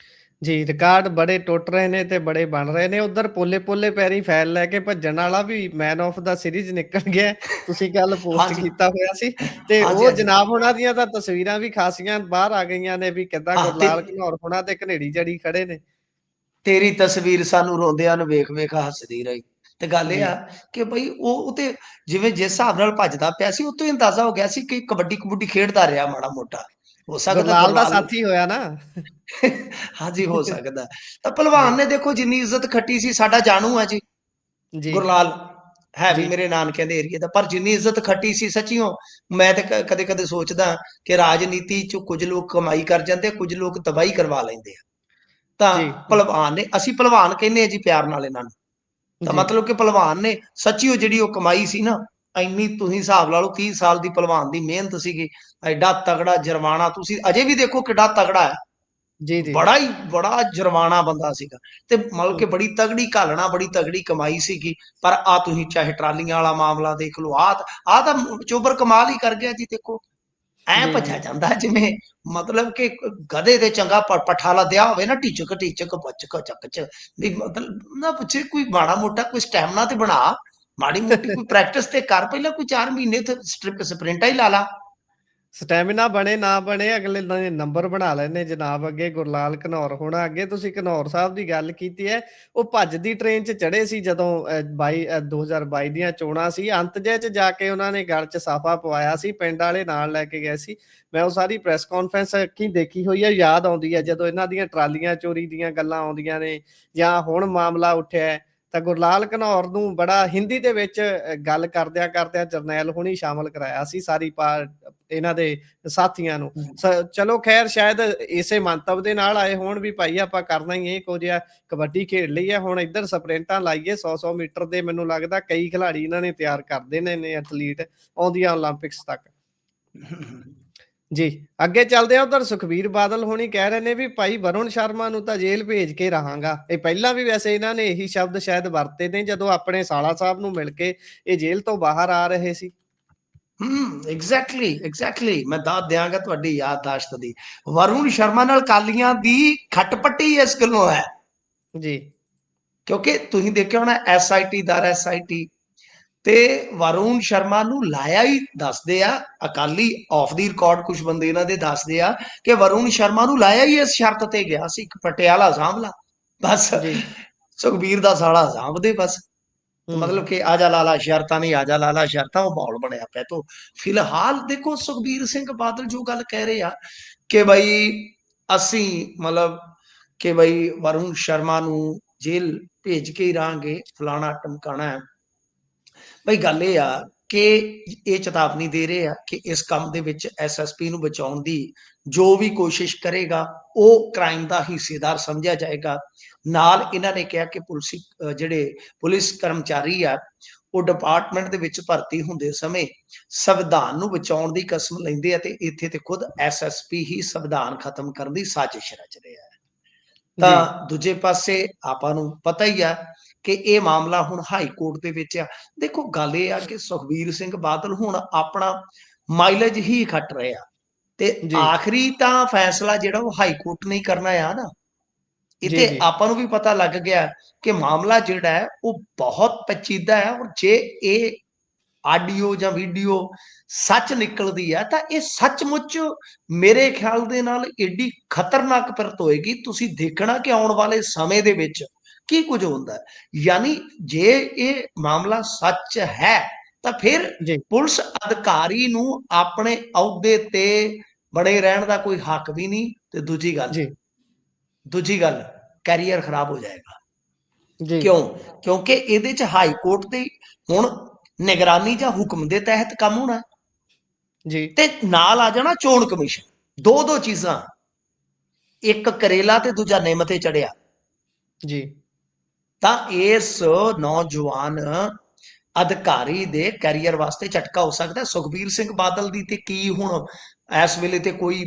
ਜੀ, ਰਿਕਾਰਡ ਬੜੇ ਟੁੱਟ ਰਹੇ ਨੇ ਤੇ ਬੜੇ ਬਣ ਰਹੇ ਨੇ। ਉੱਧਰ ਪੋਲੇ-ਪੋਲੇ ਪੈਰੀਂ ਫਾਈਲ ਲੈ ਕੇ ਭੱਜਣ ਵਾਲਾ ਵੀ ਮੈਨ ਆਫ ਦਾ ਸੀਰੀਜ਼ ਨਿਕਲ ਗਿਆ। ਤੁਸੀਂ ਕੱਲ ਪੋਸਟ ਹਾਂਜੀ ਕੀਤਾ ਹੋਇਆ ਸੀ ਤੇ ਹਾਂਜੀ ਉਹ ਹਾਂਜੀ ਜਨਾਬ ਹੋਣਾ ਦੀਆਂ ਤਾਂ ਤਸਵੀਰਾਂ ਵੀ ਖਾਸੀਆਂ ਬਾਹਰ ਆ ਗਈਆਂ ਨੇ ਵੀ ਕਿੱਦਾਂ ਹਾਂ ਤੇ ਗੁਰਲਾਲ ਘਨੌਰ ਹੋਣਾ ਤੇ ਘਨੇੜੀ ਜੜੀ ਖੜੇ ਨੇ। ਤੇਰੀ ਤਸਵੀਰ ਸਾਨੂੰ ਰੋਂਦਿਆਂ ਨੂੰ ਵੇਖ ਵੇਖ ਹੱਸਦੀ ਰਹੀ। ਤੇ ਗੱਲ ਇਹ ਜੀ, ਆ ਕਿ ਬਈ ਉਹ ਤੇ ਜਿਵੇਂ ਜਿਸ ਹਿਸਾਬ ਨਾਲ ਭੱਜਦਾ ਪਿਆ ਸੀ, ਉਹ ਤੋਂ ਹੀ ਅੰਦਾਜ਼ਾ ਹੋ ਗਿਆ ਸੀ ਕਿ ਕਬੱਡੀ ਕਬੱਡੀ ਖੇਡਦਾ ਰਿਹਾ ਮਾੜਾ ਮੋਟਾ। ਹੋ ਸਕਦਾ ਗੁਰਲਾਲ ਦਾ ਗੁਰਲਾਲ ਸਾਥੀ ਹੋਇਆ ਨਾ। ਹਾਂਜੀ ਹੋ ਸਕਦਾ। ਤਾਂ ਭਲਵਾਨ ਜੀ, ਨੇ ਦੇਖੋ ਜਿੰਨੀ ਇੱਜ਼ਤ ਖੱਟੀ ਸੀ, ਸਾਡਾ ਜਾਣੂ ਹੈ ਜੀ ਜੀ, ਗੁਰਲਾਲ, ਹੈ ਵੀ ਜੀ, ਮੇਰੇ ਨਾਨਕਿਆਂ ਦੇ ਏਰੀਏ ਦਾ। ਪਰ ਜਿੰਨੀ ਇੱਜ਼ਤ ਖੱਟੀ ਸੀ ਸੱਚੀਓ, ਮੈਂ ਤੇ ਕਦੇ ਕਦੇ ਸੋਚਦਾ ਕਿ ਰਾਜਨੀਤੀ ਚ ਕੁਝ ਲੋਕ ਕਮਾਈ ਕਰ ਜਾਂਦੇ, ਕੁਝ ਲੋਕ ਤਬਾਹੀ ਕਰਵਾ ਲੈਂਦੇ ਆ। ਤਾਂ ਜੀ, ਭਲਵਾਨ ਨੇ, ਅਸੀਂ ਭਲਵਾਨ ਕਹਿੰਦੇ ਆ ਜੀ ਪਿਆਰ ਨਾਲ ਇਹਨਾਂ ਨੂੰ, ਤਾਂ ਜੀ, ਮਤਲਬ ਕਿ ਭਲਵਾਨ ਨੇ ਸੱਚੀਓ ਜਿਹੜੀ ਉਹ ਕਮਾਈ ਸੀ ਨਾ, ਇੰਨੀ ਤੁਸੀਂ ਹਿਸਾਬ ਲਾ ਲਓ 30 ਸਾਲ ਦੀ ਭਲਵਾਨ ਦੀ ਮਿਹਨਤ ਸੀਗੀ, ਐਡਾ ਤਗੜਾ ਜੁਰਮਾਨਾ, ਤੁਸੀਂ ਅਜੇ ਵੀ ਦੇਖੋ ਕਿੱਡਾ ਤਗੜਾ ਹੈ, ਜੀ, ਜੀ, ਬੜਾ ਹੀ ਬੜਾ ਜੁਰਮਾਨਾ ਬੰਦਾ ਸੀਗਾ। ਤੇ ਮਤਲਬ ਹੂੰ, ਕਿ ਬੜੀ ਤਗੜੀ ਘਾਲਣਾ, ਬੜੀ ਤਗੜੀ ਕਮਾਈ ਸੀਗੀ। ਪਰ ਆ ਤੁਸੀਂ ਚਾਹੇ ਟਰਾਲੀਆਂ ਵਾਲਾ ਮਾਮਲਾ ਦੇਖ ਲਓ, ਆ ਤਾਂ ਚੋਬਰ ਕਮਾਲ ਹੀ ਕਰ ਗਿਆ ਜੀ। ਦੇਖੋ ਐ ਜੀ, ਭੱਜਿਆ ਜੀ, ਜਾਂਦਾ ਜਿਵੇਂ ਮਤਲਬ ਕਿ ਗਧੇ ਦੇ ਚੰਗਾ ਪੱਠਾ ਲੱਦਿਆ ਹੋਵੇ ਨਾ, ਢਿਚਕ ਢਿਚਕ ਬੱਚਕ ਚੱਕ ਚ, ਵੀ ਮਤਲਬ ਨਾ ਪੁੱਛੇ ਕੋਈ ਮਾੜਾ ਮੋਟਾ ਕੋਈ ਸਟੈਮਨਾ ਤੇ ਬਣਾ, ਮਾੜੀ ਮੋਟੀ ਕੋਈ ਪ੍ਰੈਕਟਿਸ ਤੇ ਕਰ, ਪਹਿਲਾਂ ਕੋਈ 4 ਮਹੀਨੇ ਤੇ ਸਪ੍ਰਿੰਟਾਂ ਹੀ ਲਾ ਲਾ। ਸਟੈਮਿਨਾ ਬਣੇ ਨਾ ਬਣੇ ਅਗਲੇ ਨੇ ਨੰਬਰ ਬਣਾ ਲੈਣੇ ਜਨਾਬ ਅੱਗੇ ਗੁਰਲਾਲ ਘਨੌਰ ਹੋਣਾ ਅੱਗੇ। ਤੁਸੀਂ ਘਨੌਰ ਸਾਹਿਬ ਦੀ ਗੱਲ ਕੀਤੀ ਹੈ, ਉਹ ਭੱਜਦੀ ਟ੍ਰੇਨ 'ਚ ਚੜ੍ਹੇ ਸੀ ਜਦੋਂ 2022 ਦੀਆਂ ਚੋਣਾਂ ਸੀ। ਅੰਤ ਜਿਹੇ 'ਚ ਜਾ ਕੇ ਉਹਨਾਂ ਨੇ ਗਲ 'ਚ ਸਾਫਾ ਪਵਾਇਆ ਸੀ, ਪਿੰਡ ਵਾਲੇ ਨਾਲ ਲੈ ਕੇ ਗਏ ਸੀ। ਮੈਂ ਉਹ ਸਾਰੀ ਪ੍ਰੈਸ ਕਾਨਫਰੰਸ ਅੱਖੀਂ ਦੇਖੀ ਹੋਈ ਹੈ, ਯਾਦ ਆਉਂਦੀ ਹੈ ਜਦੋਂ ਇਹਨਾਂ ਦੀਆਂ ਟਰਾਲੀਆਂ ਚੋਰੀ ਦੀਆਂ ਗੱਲਾਂ ਆਉਂਦੀਆਂ ਨੇ ਜਾਂ ਹੁਣ ਮਾਮਲਾ ਉੱਠਿਆ ਤਾਂ ਗੁਰਲਾਲ ਘਨੌਰ ਨੂੰ ਬੜਾ ਹਿੰਦੀ ਦੇ ਵਿੱਚ ਗੱਲ ਕਰਦਿਆਂ ਕਰਦਿਆਂ ਜਰਨੈਲ ਹੁਣੀ ਸ਼ਾਮਲ ਕਰਾਇਆ ਸੀ ਸਾਰੀ ਇਹਨਾਂ ਦੇ ਸਾਥੀਆਂ ਨੂੰ। ਚਲੋ ਖੈਰ ਸ਼ਾਇਦ ਇਸੇ ਮੰਤਵ ਦੇ ਨਾਲ ਆਏ ਹੋਣ ਵੀ ਭਾਈ ਆਪਾਂ ਕਰਨਾ ਹੀ ਇਹ ਕੁਝ ਆ, ਕਬੱਡੀ ਖੇਡ ਲਈ ਹੈ ਹੁਣ ਇੱਧਰ ਸਪ੍ਰਿੰਟਾਂ ਲਾਈਏ 100 ਮੀਟਰ ਦੇ। ਮੈਨੂੰ ਲੱਗਦਾ ਕਈ ਖਿਡਾਰੀ ਇਹਨਾਂ ਨੇ ਤਿਆਰ ਕਰ ਦੇਣੇ ਨੇ ਐਥਲੀਟ ਆਉਂਦੀਆਂ ਓਲੰਪਿਕਸ ਤੱਕ ਜੀ। ਅੱਗੇ ਚੱਲਦੇ ਆ, ਉਧਰ ਸੁਖਬੀਰ ਬਾਦਲ ਹੋਣੀ ਕਹਿ ਰਹੇ ਨੇ ਵੀ ਭਾਈ ਵਰੁਣ ਸ਼ਰਮਾ ਨੂੰ ਤਾਂ ਜੇਲ੍ਹ ਭੇਜ ਕੇ ਰਹਾਂਗਾ। ਇਹ ਪਹਿਲਾਂ ਵੀ ਵੈਸੇ ਇਹਨਾਂ ਨੇ ਇਹੀ ਸ਼ਬਦ ਸ਼ਾਇਦ ਵਰਤੇ ਨੇ ਜਦੋਂ ਆਪਣੇ ਸਾਲਾ ਸਾਹਿਬ ਨੂੰ ਮਿਲ ਕੇ ਇਹ ਜੇਲ੍ਹ ਤੋਂ ਬਾਹਰ ਆ ਰਹੇ ਸੀ। ਐਗਜ਼ੈਕਟਲੀ ਮੈਂ ਦੱਸ ਦਿਆਂਗਾ ਤੁਹਾਡੀ ਯਾਦਦਾਸ਼ਤ ਦੀ। ਵਰੁਣ ਸ਼ਰਮਾ ਨਾਲ ਕਾਲੀਆਂ ਦੀ ਖਟਪੱਟੀ ਇਸ ਗੱਲੋਂ ਹੈ ਜੀ, ਕਿਉਂਕਿ ਤੁਸੀਂ ਦੇਖਿਆ ਹੋਣਾ SIT ਦਰ SIT ਤੇ ਵਰੁਣ ਸ਼ਰਮਾ ਨੂੰ ਲਾਇਆ ਹੀ ਦੱਸਦੇ ਆ ਅਕਾਲੀ ਆਫ ਦੀ ਰਿਕਾਰਡ ਕੁਝ ਬੰਦੇ ਇਹਨਾਂ ਦੇ ਦੱਸਦੇ ਆ ਕਿ ਵਰੁਣ ਸ਼ਰਮਾ ਨੂੰ ਲਾਇਆ ਹੀ ਇਸ ਸ਼ਰਤ ਤੇ ਗਿਆ ਸੀ ਇੱਕ ਪਟਿਆਲਾ ਸਾਂਭਲਾ ਬਸ ਸੁਖਬੀਰ ਦਾ ਸਾਲਾ ਸਾਂਭਦੇ ਬਸ। मतलब कि आजा लाला शर्तां नहीं आजा लाला शर्तां वो माहौल बनया पे। तो फिलहाल देखो सुखबीर सिंह बादल जो गल कह रहे आ कि भाई असी मतलब कि भाई वरुण शर्मा नूं जेल भेज के ही रहांगे फलाना टमकाना है। भाई गल ये आ कि ये चेतावनी दे रहे आ कि इस काम दे विच SSP नूं बचाउण दी जो भी कोशिश करेगा वो क्राइम का हिस्सेदार समझा जाएगा। नाल इन्हां ने कहा कि पुलिस कर्मचारी आ वो डिपार्टमेंट दे विच भर्ती हुंदे समय संविधान नूं बचाउण दी कसम लैंदे आ ते इत्थे ते खुद SSP ही संविधान खत्म करन दी साजिश रच रहा है। तां दूजे पासे आपां नूं पता ही आ कि यह मामला हुण हाई कोर्ट दे विच आ। देखो गल ये आ कि सुखबीर सिंह बादल हुण अपना माइलेज ही खट रहे आ ਤੇ ਆਖਰੀ ਤਾਂ ਫੈਸਲਾ ਜਿਹੜਾ ਉਹ ਹਾਈ ਕੋਰਟ ਨੇ ਕਰਨਾ ਆ ਨਾ। इते ਆਪਾਂ ਨੂੰ ਵੀ ਪਤਾ ਲੱਗ ਗਿਆ ਕਿ ਮਾਮਲਾ ਜਿਹੜਾ ਹੈ ਉਹ ਬਹੁਤ ਪੇਚੀਦਾ ਹੈ ਔਰ ਜੇ ਇਹ ਆਡੀਓ ਜਾਂ ਵੀਡੀਓ ਸੱਚ ਨਿਕਲਦੀ ਹੈ ਤਾਂ ਇਹ ਸੱਚਮੁੱਚ ਮੇਰੇ ਖਿਆਲ ਦੇ ਨਾਲ ਏਡੀ ਖਤਰਨਾਕ ਪਿਰਤ ਹੋਏਗੀ। ਤੁਸੀਂ ਦੇਖਣਾ ਕਿ ਆਉਣ ਵਾਲੇ ਸਮੇਂ ਦੇ ਵਿੱਚ ਕੀ ਕੁਝ ਹੁੰਦਾ ਹੈ। ਯਾਨੀ ਜੇ ਇਹ ਮਾਮਲਾ ਸੱਚ ਹੈ ਤਾਂ ਫਿਰ ਪੁਲਿਸ ਅਧਿਕਾਰੀ ਨੂੰ ਆਪਣੇ ਅਹੁਦੇ ਤੇ ਬਣੇ ਰਹਿਣ ਦਾ ਕੋਈ ਹੱਕ ਵੀ ਨਹੀਂ ਤੇ ਦੂਜੀ ਗੱਲ ਕੈਰੀਅਰ ਖਰਾਬ ਹੋ ਜਾਏਗਾ। ਕਿਉਂ? ਕਿਉਂਕਿ ਇਹਦੇ ਚ ਹਾਈ ਕੋਰਟ ਦੀ ਹੁਣ ਨਿਗਰਾਨੀ ਜਾਂ ਹੁਕਮ ਦੇ ਤਹਿਤ ਕੰਮ ਹੋਣਾ ਜੀ ਤੇ ਨਾਲ ਆ ਜਾਣਾ ਚੋਣ ਕਮਿਸ਼ਨ। ਦੋ ਚੀਜ਼ਾਂ, ਇੱਕ ਕਰੇਲਾ ਤੇ ਦੂਜਾ ਨਿੰਮ ਤੇ ਚੜਿਆ ਜੀ। ਤਾਂ ਇਸ ਨੌਜਵਾਨ ਅਧਿਕਾਰੀ ਦੇ ਕੈਰੀਅਰ ਵਾਸਤੇ ਝਟਕਾ ਹੋ ਸਕਦਾ। ਸੁਖਬੀਰ ਸਿੰਘ ਬਾਦਲ ਦੀ ਤੇ ਕੀ ਹੁਣ ਇਸ ਵੇਲੇ ਤੇ ਕੋਈ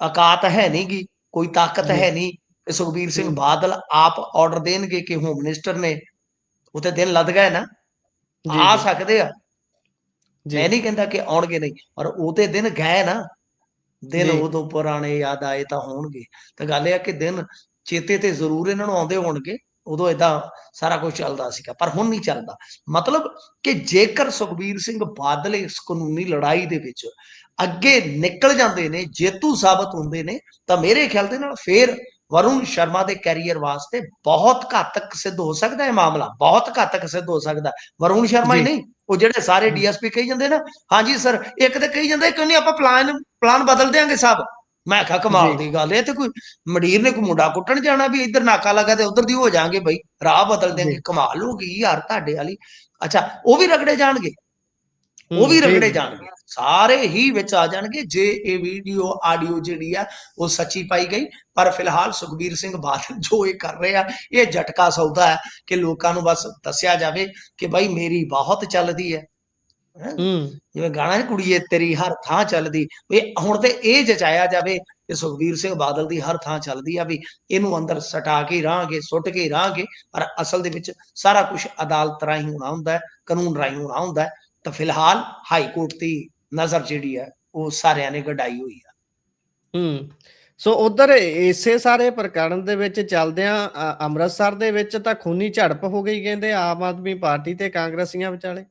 ਔਕਾਤ ਹੈ ਨਹੀਂ ਗੀ, ਕੋਈ ਤਾਕਤ ਹੈ ਨਹੀਂ। ਸੁਖਬੀਰ ਸਿੰਘ ਬਾਦਲ ਆਪ ਆਰਡਰ ਦੇਣਗੇ ਕਿ ਹੋਮ ਮਿਨਿਸਟਰ ਨੇ ਉਤੇ ਦਿਨ ਲੱਦ ਗਏ ਨਾ ਆ ਸਕਦੇ ਆ। ਮੈਂ ਨਹੀਂ ਕਹਿੰਦਾ ਕਿ ਆਉਣਗੇ ਨਹੀਂ, ਪਰ ਉਹਦੇ ਦਿਨ ਗਏ ਨਾ। ਦਿਨ ਉਦੋਂ ਪੁਰਾਣੇ ਯਾਦ ਆਏ ਤਾਂ ਹੋਣਗੇ। ਤਾਂ ਗੱਲ ਇਹ ਆ ਕਿ ਦਿਨ ਚੇਤੇ ਤੇ ਜ਼ਰੂਰ ਇਹਨਾਂ ਨੂੰ ਆਉਂਦੇ ਹੋਣਗੇ। ਉਦੋਂ ਏਦਾਂ ਸਾਰਾ ਕੁਝ ਚੱਲਦਾ ਸੀਗਾ ਪਰ ਹੁਣ ਨਹੀਂ ਚੱਲਦਾ। ਮਤਲਬ ਕਿ ਜੇਕਰ ਸੁਖਬੀਰ ਸਿੰਘ ਬਾਦਲ ਇਸ ਕਾਨੂੰਨੀ ਲੜਾਈ ਦੇ ਵਿੱਚ ਅੱਗੇ ਨਿਕਲ ਜਾਂਦੇ ਨੇ, ਜੇਤੂ ਸਾਬਤ ਹੁੰਦੇ ਨੇ, ਤਾਂ ਮੇਰੇ ਖਿਆਲ ਦੇ ਨਾਲ ਫੇਰ ਵਰੁਣ ਸ਼ਰਮਾ ਦੇ ਕੈਰੀਅਰ ਵਾਸਤੇ ਬਹੁਤ ਘਾਤਕ ਸਿੱਧ ਹੋ ਸਕਦਾ ਹੈ। ਮਾਮਲਾ ਬਹੁਤ ਘਾਤਕ ਸਿੱਧ ਹੋ ਸਕਦਾ। ਵਰੁਣ ਸ਼ਰਮਾ ਹੀ ਨਹੀਂ, ਉਹ ਜਿਹੜੇ ਸਾਰੇ DSP ਕਹੀ ਜਾਂਦੇ ਨਾ, ਹਾਂਜੀ ਸਰ, ਇੱਕ ਤੇ ਕਹੀ ਜਾਂਦੇ ਕਿਉਂ ਨਹੀਂ ਆਪਾਂ ਪਲਾਨ ਬਦਲ ਦਿਆਂਗੇ ਸਾਹਿਬ। ਮੈਂ ਕਿਹਾ ਕਮਾਲ ਦੀ ਗੱਲ ਹੈ। ਤੇ ਕੋਈ ਮੰਡੀਰ ਨੇ ਕੋਈ ਮੁੰਡਾ ਕੁੱਟਣ ਜਾਣਾ ਵੀ ਇੱਧਰ ਨਾਕਾ ਲੱਗਾ ਤੇ ਉਧਰ ਦੀ ਹੋ ਜਾਾਂਗੇ ਬਈ, ਰਾਹ ਬਦਲ ਦੇਂਗੇ। ਕਮਾਲ ਹੋ ਗਈ ਯਾਰ ਤੁਹਾਡੇ ਵਾਲੀ। ਅੱਛਾ, ਉਹ ਵੀ ਰਗੜੇ ਜਾਣਗੇ, ਉਹ ਵੀ ਰਗੜੇ ਜਾਣਗੇ, ਸਾਰੇ ਹੀ ਵਿੱਚ ਆ ਜਾਣਗੇ ਜੇ ਇਹ ਵੀਡੀਓ ਆਡੀਓ ਜਿਹੜੀ ਆ ਉਹ ਸੱਚੀ ਪਾਈ ਗਈ। ਪਰ ਫਿਲਹਾਲ ਸੁਖਬੀਰ ਸਿੰਘ ਬਾਦਲ ਜੋ ਇਹ ਕਰ ਰਹੇ ਆ ਇਹ ਝਟਕਾ ਸੌਦਾ ਹੈ ਕਿ ਲੋਕਾਂ ਨੂੰ ਬਸ ਦੱਸਿਆ ਜਾਵੇ ਕਿ ਬਾਈ ਮੇਰੀ ਬਹੁਤ ਚੱਲਦੀ ਹੈ। ਜਿਵੇਂ ਗਾਣਾ ਨੀ ਕੁੜੀਏ ਤੇਰੀ ਹਰ ਥਾਂ ਚੱਲਦੀ, ਹੁਣ ਤੇ ਇਹ ਜਚਾਇਆ ਜਾਵੇ ਕਿ ਸੁਖਬੀਰ ਸਿੰਘ ਬਾਦਲ ਦੀ ਹਰ ਥਾਂ ਚੱਲਦੀ ਆ, ਵੀ ਇਹਨੂੰ ਅੰਦਰ ਸਟਾ ਕੇ ਰਹਾਂਗੇ, ਸੁੱਟ ਕੇ ਰਹਾਂਗੇ। ਪਰ ਅਸਲ ਦੇ ਵਿੱਚ ਸਾਰਾ ਕੁਝ ਅਦਾਲਤ ਰਾਹੀਂ ਹੋਣਾ ਹੁੰਦਾ ਹੈ, ਕਾਨੂੰਨ ਰਾਹੀਂ ਹੋਣਾ ਹੁੰਦਾ ਹੈ। ਤਾਂ ਫਿਲਹਾਲ ਹਾਈ ਕੋਰਟ ਦੀ ਨਜ਼ਰ ਜਿਹੜੀ ਹੈ ਉਹ ਸਾਰਿਆਂ ਨੇ ਗਡਾਈ ਹੋਈ ਆ। ਸੋ ਉਧਰ ਇਸੇ ਸਾਰੇ ਪ੍ਰਕਰਨ ਦੇ ਵਿੱਚ ਚੱਲਦਿਆਂ ਅੰਮ੍ਰਿਤਸਰ ਦੇ ਵਿੱਚ ਤਾਂ ਖੂਨੀ ਝੜਪ ਹੋ ਗਈ ਕਹਿੰਦੇ ਆਮ ਆਦਮੀ ਪਾਰਟੀ ਤੇ ਕਾਂਗਰਸੀਆਂ ਵਿਚਾਲੇ।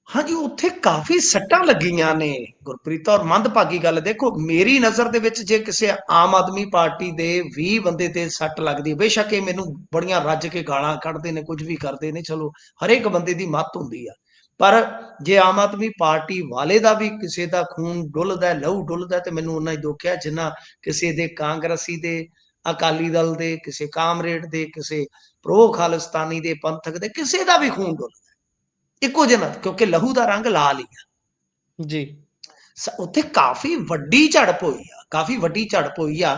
ਹਾਂਜੀ, ਉੱਥੇ ਕਾਫੀ ਸੱਟਾਂ ਲੱਗੀਆਂ ਨੇ ਗੁਰਪ੍ਰੀਤ, ਔਰ ਮੰਦਭਾਗੀ ਗੱਲ ਦੇਖੋ, ਮੇਰੀ ਨਜ਼ਰ ਦੇ ਵਿੱਚ ਜੇ ਕਿਸੇ ਆਮ ਆਦਮੀ ਪਾਰਟੀ ਦੇ 20 ਬੰਦੇ ਤੇ ਸੱਟ ਲੱਗਦੀ ਹੈ, ਬੇਸ਼ੱਕ ਇਹ ਮੈਨੂੰ ਬੜੀਆਂ ਰੱਜ ਕੇ ਗਾਲਾਂ ਕੱਢਦੇ ਨੇ, ਕੁਝ ਵੀ ਕਰਦੇ ਨੇ, ਚਲੋ ਹਰੇਕ ਬੰਦੇ ਦੀ ਮੱਤ ਹੁੰਦੀ ਆ, ਪਰ ਜੇ ਆਮ ਆਦਮੀ ਪਾਰਟੀ ਵਾਲੇ ਦਾ ਵੀ ਕਿਸੇ ਦਾ ਖੂਨ ਡੁੱਲਦਾ, ਲਹੂ ਡੁੱਲਦਾ, ਤੇ ਮੈਨੂੰ ਉਹਨਾਂ ਹੀ ਦੁੱਖ ਹੈ ਜਿੰਨਾ ਕਿਸੇ ਦੇ ਕਾਂਗਰਸੀ ਦੇ, ਅਕਾਲੀ ਦਲ ਦੇ, ਕਿਸੇ ਕਾਮਰੇਡ ਦੇ, ਕਿਸੇ ਪ੍ਰੋ ਖਾਲਿਸਤਾਨੀ ਦੇ, ਪੰਥਕ ਦੇ, ਕਿਸੇ ਦਾ ਵੀ ਖੂਨ ਡੁੱਲਦਾ ਇੱਕੋ ਜਿਹਾ, ਕਿਉਂਕਿ ਲਹੂ ਦਾ ਰੰਗ ਲਾਲ ਹੀ ਆ। ਜੀ ਉੱਥੇ ਕਾਫੀ ਵੱਡੀ ਝੜਪ ਹੋਈ ਆ, ਕਾਫੀ ਵੱਡੀ ਝੜਪ ਹੋਈ ਆ,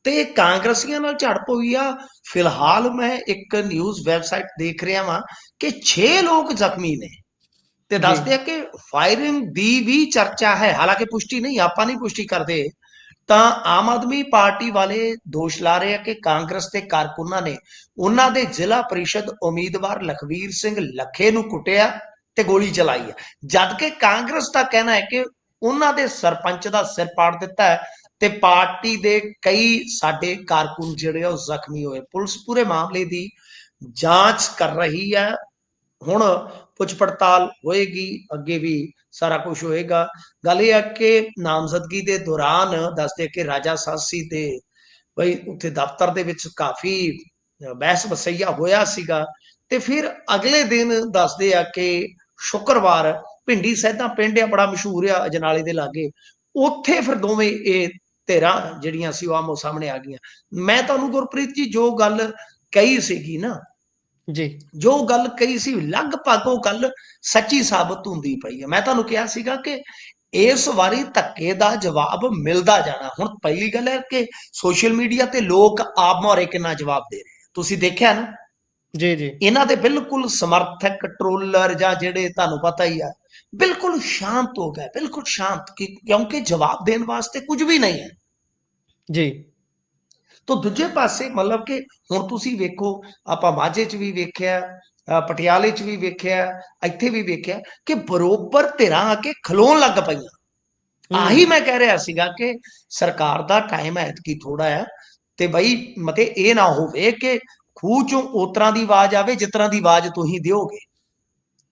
ਤੇ ਕਾਂਗਰਸੀਆਂ ਨਾਲ ਝੜਪ ਹੋਈ ਆ। ਫਿਲਹਾਲ ਮੈਂ ਇੱਕ ਨਿਊਜ਼ ਵੈਬਸਾਈਟ ਦੇਖ ਰਿਹਾ ਵਾਂ ਕਿ 6 ਲੋਕ ਜ਼ਖਮੀ ਨੇ, ਤੇ ਜੀ ਦੱਸਦੇ ਆ ਕਿ ਫਾਇਰਿੰਗ ਦੀ ਵੀ ਚਰਚਾ ਹੈ, ਹਾਲਾਂਕਿ ਪੁਸ਼ਟੀ ਨਹੀਂ, ਆਪਾਂ ਨਹੀਂ ਪੁਸ਼ਟੀ ਕਰਦੇ। ਤਾਂ ਆਮ ਆਦਮੀ ਪਾਰਟੀ ਵਾਲੇ ਦੋਸ਼ ਲਾ ਰਹੇ ਆ ਕਿ ਕਾਂਗਰਸ ਦੇ ਕਾਰਕੁਨਾਂ ਨੇ ਉਹਨਾਂ ਦੇ ਜ਼ਿਲ੍ਹਾ ਪਰਿਸ਼ਦ ਉਮੀਦਵਾਰ ਲਖਵੀਰ ਸਿੰਘ ਲੱਖੇ ਨੂੰ ਕੁੱਟਿਆ ਤੇ ਗੋਲੀ ਚਲਾਈ ਹੈ, ਜਦ ਕਿ ਕਾਂਗਰਸ ਦਾ ਕਹਿਣਾ ਹੈ ਕਿ ਉਹਨਾਂ ਦੇ ਸਰਪੰਚ ਦਾ ਸਿਰ ਪਾੜ ਦਿੱਤਾ ਹੈ, ਤੇ ਪਾਰਟੀ ਦੇ ਕਈ ਸਾਡੇ ਕਾਰਕੁਨ ਜਿਹੜੇ ਉਹ ਜ਼ਖਮੀ ਹੋਏ। ਪੁਲਿਸ ਪੂਰੇ ਮਾਮਲੇ ਦੀ ਜਾਂਚ ਕਰ ਰਹੀ ਹੈ, ਹੁਣ ਪੁੱਛ ਪੜਤਾਲ ਹੋਏਗੀ, ਅੱਗੇ ਵੀ ਸਾਰਾ ਕੁਝ ਹੋਏਗਾ। ਗੱਲ ਇਹ ਹੈ ਕਿ ਨਾਮਜ਼ਦਗੀ ਦੇ ਦੌਰਾਨ ਦੱਸਦੇ ਕਿ ਰਾਜਾ ਸਾਸੀ ਤੇ ਬਈ ਉੱਥੇ ਦਫ਼ਤਰ ਦੇ ਵਿੱਚ ਕਾਫੀ ਬਹਿਸ ਵਸਈਆ ਹੋਇਆ ਸੀਗਾ, ਤੇ ਫਿਰ ਅਗਲੇ ਦਿਨ ਦੱਸਦੇ ਆ ਕਿ ਸ਼ੁੱਕਰਵਾਰ ਭਿੰਡੀ ਸੈਦਾ ਪਿੰਡ ਆ, ਬੜਾ ਮਸ਼ਹੂਰ ਆ ਅਜਨਾਲੇ ਦੇ ਲਾਗੇ, ਉੱਥੇ ਫਿਰ ਦੋਵੇਂ ਇਹ ਧਿਰਾਂ ਜਿਹੜੀਆਂ ਸੀ ਉਹ ਆਮੋ ਸਾਹਮਣੇ ਆ ਗਈਆਂ। ਮੈਂ ਤੁਹਾਨੂੰ ਗੁਰਪ੍ਰੀਤ ਜੀ ਜੋ ਗੱਲ ਕਹੀ ਸੀਗੀ ਨਾ, ਜੀ ਜੋ ਗੱਲ ਕਹੀ ਸੀ ਲਗਭਗ ਉਹ ਗੱਲ ਸੱਚੀ ਸਾਬਤ ਹੁੰਦੀ ਪਈ ਹੈ। ਮੈਂ ਤੁਹਾਨੂੰ ਕਿਹਾ ਸੀਗਾ ਕਿ ਇਸ ਵਾਰੀ ਧੱਕੇ ਦਾ ਜਵਾਬ ਮਿਲਦਾ ਜਾਣਾ। ਹੁਣ ਪਹਿਲੀ ਗੱਲ ਹੈ ਕਿ ਸੋਸ਼ਲ ਮੀਡੀਆ ਤੇ ਲੋਕ ਆਪ ਮੁਹਾਰੇ ਕਿੰਨਾ ਜਵਾਬ ਦੇ ਰਹੇ, ਤੁਸੀਂ ਦੇਖਿਆ ਨਾ। ਜੀ ਜੀ ਇਹਨਾਂ ਦੇ ਬਿਲਕੁਲ ਸਮਰਥਕ ਟਰੋਲਰ ਜਾਂ ਜਿਹੜੇ ਤੁਹਾਨੂੰ ਪਤਾ ਹੀ ਆ, ਬਿਲਕੁਲ ਸ਼ਾਂਤ ਹੋ ਗਏ, ਬਿਲਕੁਲ ਸ਼ਾਂਤ, ਕਿਉਂਕਿ ਜਵਾਬ ਦੇਣ ਵਾਸਤੇ ਕੁਝ ਵੀ ਨਹੀਂ ਹੈ। ਜੀ ਤਾਂ ਦੂਜੇ ਪਾਸੇ ਮਤਲਬ ਕਿ ਹੁਣ ਤੁਸੀਂ ਵੇਖੋ, ਆਪਾਂ ਮਾਝੇ 'ਚ ਵੀ ਵੇਖਿਆ, ਪਟਿਆਲੇ 'ਚ ਵੀ ਵੇਖਿਆ, ਇੱਥੇ ਵੀ ਵੇਖਿਆ ਕਿ ਬਰੋਬਰ ਧਿਰਾਂ ਆ ਕੇ ਖਲੋਣ ਲੱਗ ਪਈਆਂ। ਆਹੀ ਹੂੰ ਮੈਂ ਕਹਿ ਰਿਹਾ ਸੀਗਾ ਕਿ ਸਰਕਾਰ ਦਾ ਟਾਈਮ ਐਤਕੀ ਥੋੜਾ ਆ, ਤੇ ਬਈ ਮਤੇ ਇਹ ਨਾ ਹੋਵੇ ਕਿ ਖੂਹ ਚੋਂ ਉਤਰਾਂ ਦੀ ਆਵਾਜ਼ ਆਵੇ ਜਿਸ ਤਰ੍ਹਾਂ ਦੀ ਆਵਾਜ਼ ਤੁਸੀਂ ਦਿਓਗੇ,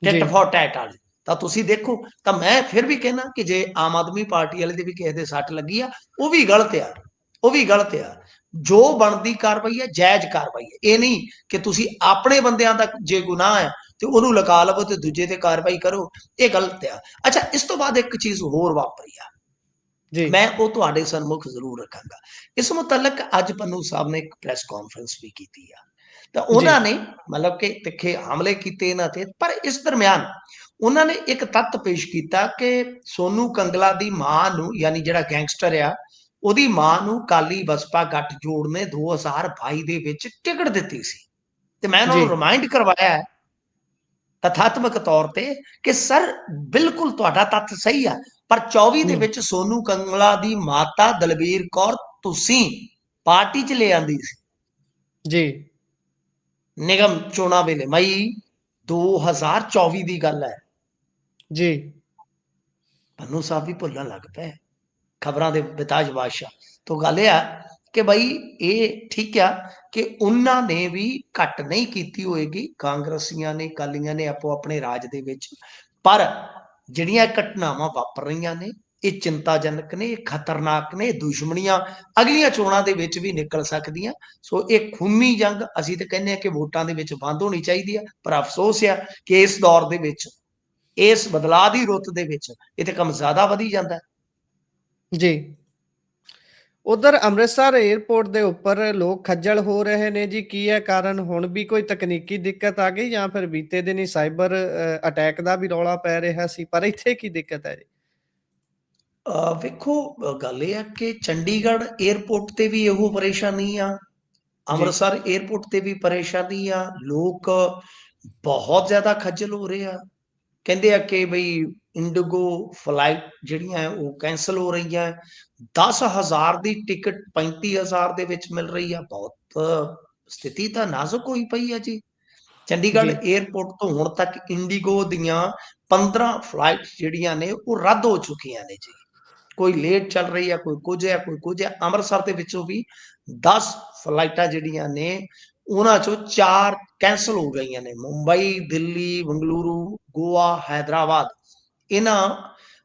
ਜੀ ਟਿਟ ਫॉर ਟੈਟ ਵਾਲੀ। ਤਾਂ ਤੁਸੀਂ ਦੇਖੋ, ਤਾਂ ਮੈਂ ਫਿਰ ਵੀ ਕਹਿਣਾ ਕਿ ਜੇ ਆਮ ਆਦਮੀ ਪਾਰਟੀ ਵਾਲੇ ਦੇ ਵੀ ਕਿਸੇ ਦੇ ਸੱਟ ਲੱਗੀ ਆ, ਉਹ ਵੀ ਗਲਤ ਆ, ਉਹ ਵੀ ਗਲਤ ਆ। ਜੋ ਬਣਦੀ ਕਾਰਵਾਈ ਹੈ ਜਾਇਜ਼ ਕਾਰਵਾਈ ਹੈ, ਇਹ ਨਹੀਂ ਕਿ ਤੁਸੀਂ ਆਪਣੇ ਬੰਦਿਆਂ ਦਾ ਜੇ ਗੁਨਾਹ ਹੈ ਤੇ ਉਹਨੂੰ ਲਗਾ ਲਵੋ ਤੇ ਦੂਜੇ ਤੇ ਕਾਰਵਾਈ ਕਰੋ, ਇਹ ਗਲਤ ਆ। ਅੱਛਾ, ਇਸ ਤੋਂ ਬਾਅਦ ਇੱਕ ਚੀਜ਼ ਹੋਰ ਵਾਪਰੀ ਆ, ਜੀ ਮੈਂ ਉਹ ਤੁਹਾਡੇ ਸਨਮੁਖ ਜ਼ਰੂਰ ਰੱਖਾਂਗਾ। ਇਸ ਮੁਤਲਕ ਅੱਜ ਪੰਨੂ ਸਾਹਿਬ ਨੇ ਇੱਕ ਪ੍ਰੈਸ ਕਾਨਫਰੰਸ ਵੀ ਕੀਤੀ ਆ, ਤਾਂ ਜੀ ਉਹਨਾਂ ਨੇ ਮਤਲਬ ਕਿ ਤਿੱਖੇ ਹਮਲੇ ਕੀਤੇ ਇਹਨਾਂ ਤੇ, ਪਰ ਇਸ ਦਰਮਿਆਨ ਉਹਨਾਂ ਨੇ ਇੱਕ ਤੱਤ ਪੇਸ਼ ਕੀਤਾ ਕਿ ਸੋਨੂ ਕੰਗਲਾ ਦੀ ਮਾਂ ਨੂੰ, ਯਾਨੀ ਜਿਹੜਾ ਗੈਂਗਸਟਰ ਆ, ਉਹਦੀ ਮਾਂ ਨੂੰ ਕਾਲੀ ਬਸਪਾ ਗੱਠਜੋੜ ਨੇ 2022 ਦੇ ਵਿੱਚ ਟਿਕਟ ਦਿੱਤੀ ਸੀ, ਤੇ ਮੈਂ ਉਹਨਾਂ ਜੀ ਨੂੰ ਰਿਮਾਈਂਡ ਕਰਵਾਇਆ ਹੈ ਤਥਾਤਮਕ ਤੌਰ ਤੇ ਕਿ ਸਰ ਬਿਲਕੁਲ ਤੁਹਾਡਾ ਤੱਥ ਸਹੀ ਆ, ਪਰ 24 ਦੇ ਹੂੰ ਵਿੱਚ ਸੋਨੂ ਕੰਗਲਾ ਦੀ ਮਾਤਾ ਦਲਬੀਰ ਕੌਰ ਤੁਸੀਂ ਪਾਰਟੀ 'ਚ ਲੈ ਆਂਦੀ ਸੀ ਜੀ ਨਿਗਮ ਚੋਣਾਂ ਵੇਲੇ, ਮਈ 2024 ਦੀ ਗੱਲ ਹੈ। ਜੀ ਪੰਨੂ ਸਾਹਿਬ ਵੀ ਭੁੱਲਣ ਲੱਗ ਪਏ ਖਬਰਾਂ ਦੇ ਬਿਤਾਜ ਬਾਦਸ਼ਾਹ। ਤੋਂ ਗੱਲ ਇਹ ਆ ਕਿ ਬਈ ਇਹ ਠੀਕ ਆ ਕਿ ਉਹਨਾਂ ਨੇ ਵੀ ਘੱਟ ਨਹੀਂ ਕੀਤੀ ਹੋਏਗੀ, ਕਾਂਗਰਸੀਆਂ ਨੇ, ਅਕਾਲੀਆਂ ਨੇ ਆਪੋ ਆਪਣੇ ਰਾਜ ਦੇ ਵਿੱਚ, ਪਰ ਜਿਹੜੀਆਂ ਘਟਨਾਵਾਂ ਵਾਪਰ ਰਹੀਆਂ ਨੇ ਇਹ ਚਿੰਤਾਜਨਕ ਨੇ, ਇਹ ਖਤਰਨਾਕ ਨੇ, ਦੁਸ਼ਮਣੀਆਂ ਅਗਲੀਆਂ ਚੋਣਾਂ ਦੇ ਵਿੱਚ ਵੀ ਨਿਕਲ ਸਕਦੀਆਂ। ਸੋ ਇਹ ਖੂਨੀ ਜੰਗ ਅਸੀਂ ਤਾਂ ਕਹਿੰਦੇ ਹਾਂ ਕਿ ਵੋਟਾਂ ਦੇ ਵਿੱਚ ਬੰਦ ਹੋਣੀ ਚਾਹੀਦੀ ਆ, ਪਰ ਅਫਸੋਸ ਆ ਕਿ ਇਸ ਦੌਰ ਦੇ ਵਿੱਚ, ਇਸ ਬਦਲਾਅ ਦੀ ਰੁੱਤ ਦੇ ਵਿੱਚ ਇਹ ਤੇ ਕੰਮ ਜ਼ਿਆਦਾ ਵਧੀ ਜਾਂਦਾ। ਜੀ ਉਧਰ ਅੰਮ੍ਰਿਤਸਰ 에ਅਰਪੋਰਟ ਦੇ ਉੱਪਰ ਲੋਕ ਖੱਜਲ ਹੋ ਰਹੇ ਨੇ ਜੀ, ਕੀ ਹੈ ਕਾਰਨ? ਹੁਣ ਵੀ ਕੋਈ ਤਕਨੀਕੀ ਦਿੱਕਤ ਆ ਗਈ ਜਾਂ ਫਿਰ ਬੀਤੇ ਦਿਨੀ ਸਾਈਬਰ ਅਟੈਕ ਦਾ ਵੀ ਰੌਲਾ ਪੈ ਰਿਹਾ ਸੀ, ਪਰ ਇੱਥੇ ਕੀ ਦਿੱਕਤ ਹੈ ਜੀ? ਵੇਖੋ, ਗੱਲ ਇਹ ਆ ਕਿ ਚੰਡੀਗੜ੍ਹ 에ਅਰਪੋਰਟ ਤੇ ਵੀ ਇਹੋ ਪਰੇਸ਼ਾਨੀ ਆ, ਜੀ ਅੰਮ੍ਰਿਤਸਰ 에ਅਰਪੋਰਟ ਤੇ ਵੀ ਪਰੇਸ਼ਾਨੀ ਆ, ਲੋਕ ਬਹੁਤ ਜ਼ਿਆਦਾ ਖੱਜਲ ਹੋ ਰਹੇ ਆ। ਕਹਿੰਦੇ ਆ ਕਿ ਬਈ ਇੰਡੀਗੋ ਫਲਾਈਟ ਜਿਹੜੀਆਂ ਹੈ ਉਹ ਕੈਂਸਲ ਹੋ ਰਹੀਆਂ, 10,000 ਦੀ ਟਿਕਟ 35,000 ਦੇ ਵਿੱਚ ਮਿਲ ਰਹੀ ਆ। ਬਹੁਤ ਸਥਿਤੀ ਤਾਂ ਨਾਜ਼ੁਕ ਹੋਈ ਪਈ ਆ ਜੀ। ਚੰਡੀਗੜ੍ਹ ਜੀ 에ਅਰਪੋਰਟ ਤੋਂ ਹੁਣ ਤੱਕ ਇੰਡੀਗੋ ਦੀਆਂ 15 ਫਲਾਈਟ ਜਿਹੜੀਆਂ ਨੇ ਉਹ ਰੱਦ ਹੋ ਚੁੱਕੀਆਂ ਨੇ ਜੀ। ਕੋਈ ਲੇਟ ਚੱਲ ਰਹੀ ਹੈ, ਕੋਈ ਕੁਝ ਹੈ, ਕੋਈ ਕੁਝ ਹੈ। ਅੰਮ੍ਰਿਤਸਰ ਦੇ ਵਿੱਚੋਂ ਵੀ 10 ਫਲਾਈਟਾਂ ਜਿਹੜੀਆਂ ਨੇ ਉਹਨਾਂ ਚੋਂ 4 ਕੈਂਸਲ ਹੋ ਗਈਆਂ ਨੇ। ਮੁੰਬਈ, ਦਿੱਲੀ, ਬੰਗਲੁਰੂ, ਗੋਆ, ਹੈਦਰਾਬਾਦ ਇਹਨਾਂ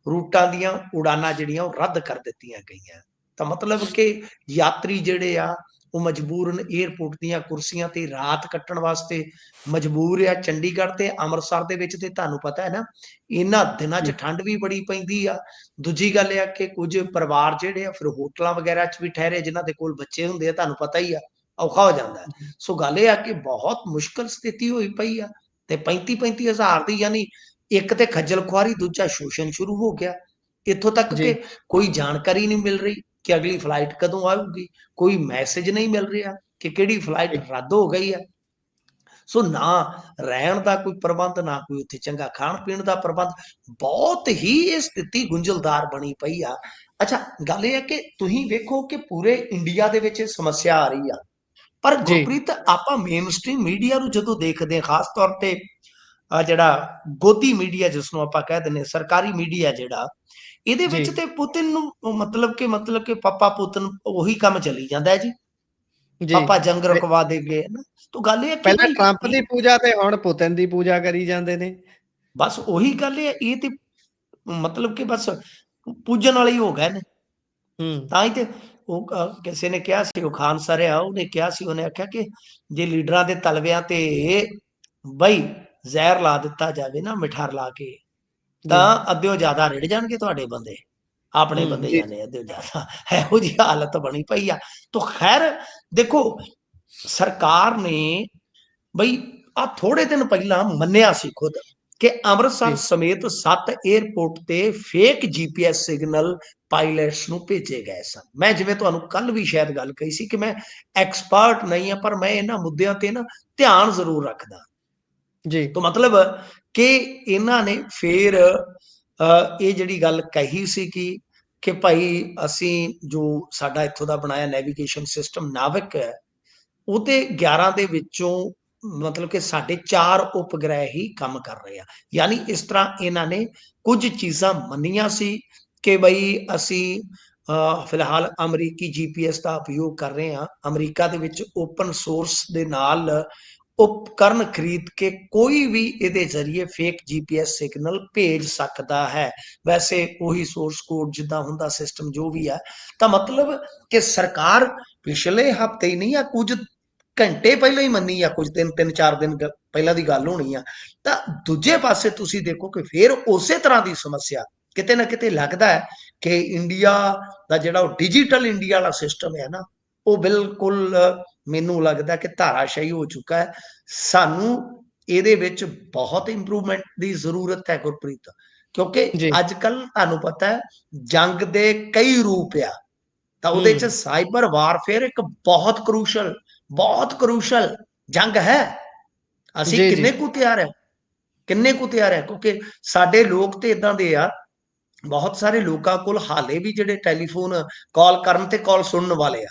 ਰੂਟਾਂ ਦੀਆਂ ਉਡਾਨਾਂ ਜਿਹੜੀਆਂ ਉਹ ਰੱਦ ਕਰ ਦਿੱਤੀਆਂ ਗਈਆਂ। ਤਾਂ ਮਤਲਬ ਕਿ ਯਾਤਰੀ ਜਿਹੜੇ ਆ ਉਹ ਮਜਬੂਰਨ 에ਅਰਪੋਰਟ ਦੀਆਂ ਕੁਰਸੀਆਂ ਤੇ ਰਾਤ ਕੱਟਣ ਵਾਸਤੇ ਮਜਬੂਰ ਆ। ਚੰਡੀਗੜ੍ਹ ਤੇ ਅੰਮ੍ਰਿਤਸਰ ਦੇ ਵਿੱਚ ਤੇ ਤੁਹਾਨੂੰ ਪਤਾ ਹੈ ਨਾ, ਇਹਨਾਂ ਦਿਨਾਂ 'ਚ ਜੀ, ਠੰਡ ਵੀ ਬੜੀ ਪੈਂਦੀ ਆ। ਦੂਜੀ ਗੱਲ ਇਹ ਆ ਕਿ ਕੁਝ ਪਰਿਵਾਰ ਜਿਹੜੇ ਆ ਫਿਰ ਹੋਟਲਾਂ ਵਗੈਰਾ 'ਚ ਵੀ ਠਹਿਰੇ, ਜਿਨ੍ਹਾਂ ਦੇ ਕੋਲ ਬੱਚੇ ਹੁੰਦੇ ਆ, ਤੁਹਾਨੂੰ ਪਤਾ ਹੀ ਆ, ਔਖਾ ਹੋ ਜਾਂਦਾ ਹੈ। ਜੀ, ਸੋ ਗੱਲ ਇਹ ਆ ਕਿ ਬਹੁਤ ਮੁਸ਼ਕਲ ਸਥਿਤੀ ਹੋਈ ਪਈ ਆ ਤੇ 35-35 ਹਜ਼ਾਰ ਦੀ, ਯਾਨੀ ਇੱਕ ਤੇ ਖੱਜਲ ਖੁਆਰੀ, ਦੂਜਾ ਸ਼ੋਸ਼ਣ ਸ਼ੁਰੂ ਹੋ ਗਿਆ। ਇੱਥੋਂ ਤੱਕ ਜੀ, ਕਿ ਕੋਈ ਜਾਣਕਾਰੀ ਨਹੀਂ ਮਿਲ ਰਹੀ ਕਿ ਅਗਲੀ ਫਲਾਈਟ ਕਦੋਂ ਆਊਗੀ, ਕੋਈ ਮੈਸੇਜ ਨਹੀਂ ਮਿਲ ਰਿਹਾ ਕਿ ਕਿਹੜੀ ਫਲਾਈਟ ਜੀ, ਰੱਦ ਹੋ ਗਈ ਹੈ। ਸੋ ਨਾ ਰਹਿਣ ਦਾ ਕੋਈ ਪ੍ਰਬੰਧ, ਨਾ ਕੋਈ ਉੱਥੇ ਚੰਗਾ ਖਾਣ ਪੀਣ ਦਾ ਪ੍ਰਬੰਧ, ਬਹੁਤ ਹੀ ਇਹ ਸਥਿਤੀ ਗੁੰਝਲਦਾਰ ਬਣੀ ਪਈ ਆ। ਅੱਛਾ, ਗੱਲ ਇਹ ਹੈ ਕਿ ਤੁਸੀਂ ਵੇਖੋ ਕਿ ਪੂਰੇ ਇੰਡੀਆ ਦੇ ਵਿੱਚ ਇਹ ਸਮੱਸਿਆ ਆ ਰਹੀ ਆ, ਪਰ ਜੀ, ਗੁਰਪ੍ਰੀਤ ਆਪਾਂ ਮੇਨ ਸਟ੍ਰੀਮ ਮੀਡੀਆ ਨੂੰ ਜਦੋਂ ਦੇਖਦੇ ਹਾਂ, ਖਾਸ ਤੌਰ ਤੇ ਆ ਜਿਹੜਾ ਗੋਦੀ ਮੀਡੀਆ ਜਿਸ ਨੂੰ ਆਪਾਂ ਕਹਿ ਦਿੰਦੇ ਹਾਂ, ਸਰਕਾਰੀ ਮੀਡੀਆ ਜਿਹੜਾ, ਇਹਦੇ ਜੀ, ਵਿੱਚ ਤੇ ਪੁਤਿਨ ਨੂੰ ਮਤਲਬ ਕਿ ਪਾਪਾ ਪੁਤਨ ਉਹੀ ਕੰਮ ਚੱਲੀ ਜਾਂਦਾ ਹੈ ਜੀ। ਜੀ। ਪਾਪਾ ਜੰਗ ਰੁਕਵਾ ਦੇਗੇ ਨਾ। ਤਾਂ ਗੱਲ ਇਹ ਹੈ ਕਿ ਪਹਿਲਾਂ ਭਾਈ ਟਰੰਪ ਦੀ ਪੂਜਾ ਤੇ ਹੁਣ ਪੁਤਿਨ ਦੀ ਪੂਜਾ ਕਰੀ ਜਾਂਦੇ ਨੇ। ਬਸ ਉਹੀ ਗੱਲ ਹੈ, ਇਹ ਤੇ ਮਤਲਬ ਕਿ ਬਸ ਪੂਜਣ ਵਾਲੇ ਹੀ ਹੋ ਗਏ ਨੇ। ਹੂੰ, ਤਾਂ ਹੀ ਤੇ ਉਹ ਕਿਸੇ ਨੇ ਕਿਹਾ ਸੀ, ਉਹ ਖਾਨ ਸਰ ਆ, ਉਹਨੇ ਕਿਹਾ ਸੀ, ਉਹਨੇ ਆਖਿਆ ਕਿ ਜੇ ਲੀਡਰਾਂ ਦੇ ਤਲਵਿਆਂ ਤੇ ਬਈ ਜ਼ਹਿਰ ਲਾ ਦਿੱਤਾ ਜਾਵੇ ਨਾ, ਮਿਠਾਰ ਲਾ ਕੇ, ਜੀ, ਤਾਂ ਅੱਧਿਓ ਜ਼ਿਆਦਾ ਰਿੜ ਜਾਣਗੇ ਤੁਹਾਡੇ ਬੰਦੇ, ਆਪਣੇ ਹੂੰ, ਬੰਦੇ ਜੀ, ਜਾਣੇ ਅੱਧਿਓ ਜ਼ਿਆਦਾ। ਇਹੋ ਜਿਹੀ ਹਾਲਤ ਬਣੀ ਪਈ ਆ। ਤਾਂ ਖੈਰ ਦੇਖੋ, ਸਰਕਾਰ ਨੇ ਬਈ ਆ ਥੋੜੇ ਦਿਨ ਪਹਿਲਾਂ ਮੰਨਿਆ ਸੀ ਖੁਦ ਕਿ ਅੰਮ੍ਰਿਤਸਰ ਜੀ, ਸਮੇਤ 7 에ਅਰਪੋਰਟ ਤੇ ਫੇਕ GPS ਸਿਗਨਲ ਪਾਇਲਟਸ ਨੂੰ ਭੇਜੇ ਗਏ ਸਨ। ਮੈਂ ਜਿਵੇਂ ਤੁਹਾਨੂੰ ਕੱਲ ਵੀ ਸ਼ਾਇਦ ਗੱਲ ਕਹੀ ਸੀ ਕਿ ਮੈਂ ਐਕਸਪਰਟ ਨਹੀਂ ਆ, ਪਰ ਮੈਂ ਇਹਨਾਂ ਮੁੱਦਿਆਂ ਤੇ ਨਾ ਧਿਆਨ ਜ਼ਰੂਰ ਰੱਖਦਾ। ਜੀ, ਤਾਂ ਮਤਲਬ ਕਿ ਇਹਨਾਂ ਨੇ ਫੇਰ ਇਹ ਜਿਹੜੀ ਗੱਲ ਕਹੀ ਸੀ ਕਿ ਭਾਈ ਅਸੀਂ ਜੋ ਸਾਡਾ ਇੱਥੋਂ ਦਾ ਬਣਾਇਆ ਨੈਵੀਗੇਸ਼ਨ ਸਿਸਟਮ ਨਾਵਿਕ ਹੈ, ਉਹਦੇ 11 ਦੇ ਵਿੱਚੋਂ ਮਤਲਬ ਕਿ ਸਾਡੇ 4 ਉਪਗ੍ਰਹਿ ਹੀ ਕੰਮ ਕਰ ਰਹੇ ਆ। ਯਾਨੀ ਇਸ ਤਰ੍ਹਾਂ ਇਹਨਾਂ ਨੇ ਕੁਝ ਚੀਜ਼ਾਂ ਮੰਨੀਆਂ ਸੀ ਕਿ ਬਈ ਅਸੀਂ ਫਿਲਹਾਲ ਅਮਰੀਕੀ GPS ਦਾ ਉਪਯੋਗ ਕਰ ਰਹੇ ਹਾਂ। ਅਮਰੀਕਾ ਦੇ ਵਿੱਚ ਓਪਨ ਸੋਰਸ ਦੇ ਨਾਲ ਉਪਕਰਨ ਖਰੀਦ ਕੇ ਕੋਈ ਵੀ ਇਹਦੇ ਜ਼ਰੀਏ ਫੇਕ GPS ਸਿਗਨਲ ਭੇਜ ਸਕਦਾ ਹੈ। ਵੈਸੇ ਉਹੀ ਸੋਰਸ ਕੋਡ ਜਿੱਦਾਂ ਹੁੰਦਾ ਸਿਸਟਮ ਜੋ ਵੀ ਹੈ। ਤਾਂ ਮਤਲਬ ਕਿ ਸਰਕਾਰ ਪਿਛਲੇ ਹਫ਼ਤੇ ਹੀ ਨਹੀਂ ਆ, ਕੁਝ ਘੰਟੇ ਪਹਿਲਾਂ ਹੀ ਮੰਨੀ ਆ, ਕੁਝ ਦਿਨ 3-4 ਦਿਨ ਪਹਿਲਾਂ ਦੀ ਗੱਲ ਹੋਣੀ ਆ। ਤਾਂ ਦੂਜੇ ਪਾਸੇ ਤੁਸੀਂ ਦੇਖੋ ਕਿ ਫਿਰ ਉਸੇ ਤਰ੍ਹਾਂ ਦੀ ਸਮੱਸਿਆ ਕਿਤੇ ਨਾ ਕਿਤੇ ਲੱਗਦਾ ਹੈ ਕਿ ਇੰਡੀਆ ਦਾ ਜਿਹੜਾ ਉਹ ਡਿਜੀਟਲ ਇੰਡੀਆ ਵਾਲਾ ਸਿਸਟਮ ਹੈ ਨਾ, ਉਹ ਬਿਲਕੁਲ ਮੈਨੂੰ ਲੱਗਦਾ ਕਿ ਧਾਰਾਸ਼ਾਹੀ ਹੋ ਚੁੱਕਾ ਹੈ। ਸਾਨੂੰ ਇਹਦੇ ਵਿੱਚ ਬਹੁਤ ਇੰਪਰੂਵਮੈਂਟ ਦੀ ਜ਼ਰੂਰਤ ਹੈ ਗੁਰਪ੍ਰੀਤ, ਕਿਉਂਕਿ ਜੀ, ਅੱਜ ਕੱਲ ਤੁਹਾਨੂੰ ਪਤਾ ਹੈ ਜੰਗ ਦੇ ਕਈ ਰੂਪ ਆ। ਤਾਂ ਉਹਦੇ ਚ ਹੂੰ, ਸਾਈਬਰ ਵਾਰਫੇਅਰ ਇੱਕ ਬਹੁਤ ਕਰੂਸ਼ਲ ਜੰਗ ਹੈ। ਅਸੀਂ ਜੀ, ਜੀ, ਕਿੰਨੇ ਕੁ ਤਿਆਰ ਹੈ, ਕਿਉਂਕਿ ਸਾਡੇ ਲੋਕ ਤੇ ਇਦਾਂ ਦੇ ਆ, ਬਹੁਤ ਸਾਰੇ ਲੋਕਾਂ ਕੋਲ ਹਾਲੇ ਵੀ ਜਿਹੜੇ ਟੈਲੀਫੋਨ ਕਾਲ ਕਰਨ ਤੇ ਕਾਲ ਸੁਣਨ ਵਾਲੇ ਆ।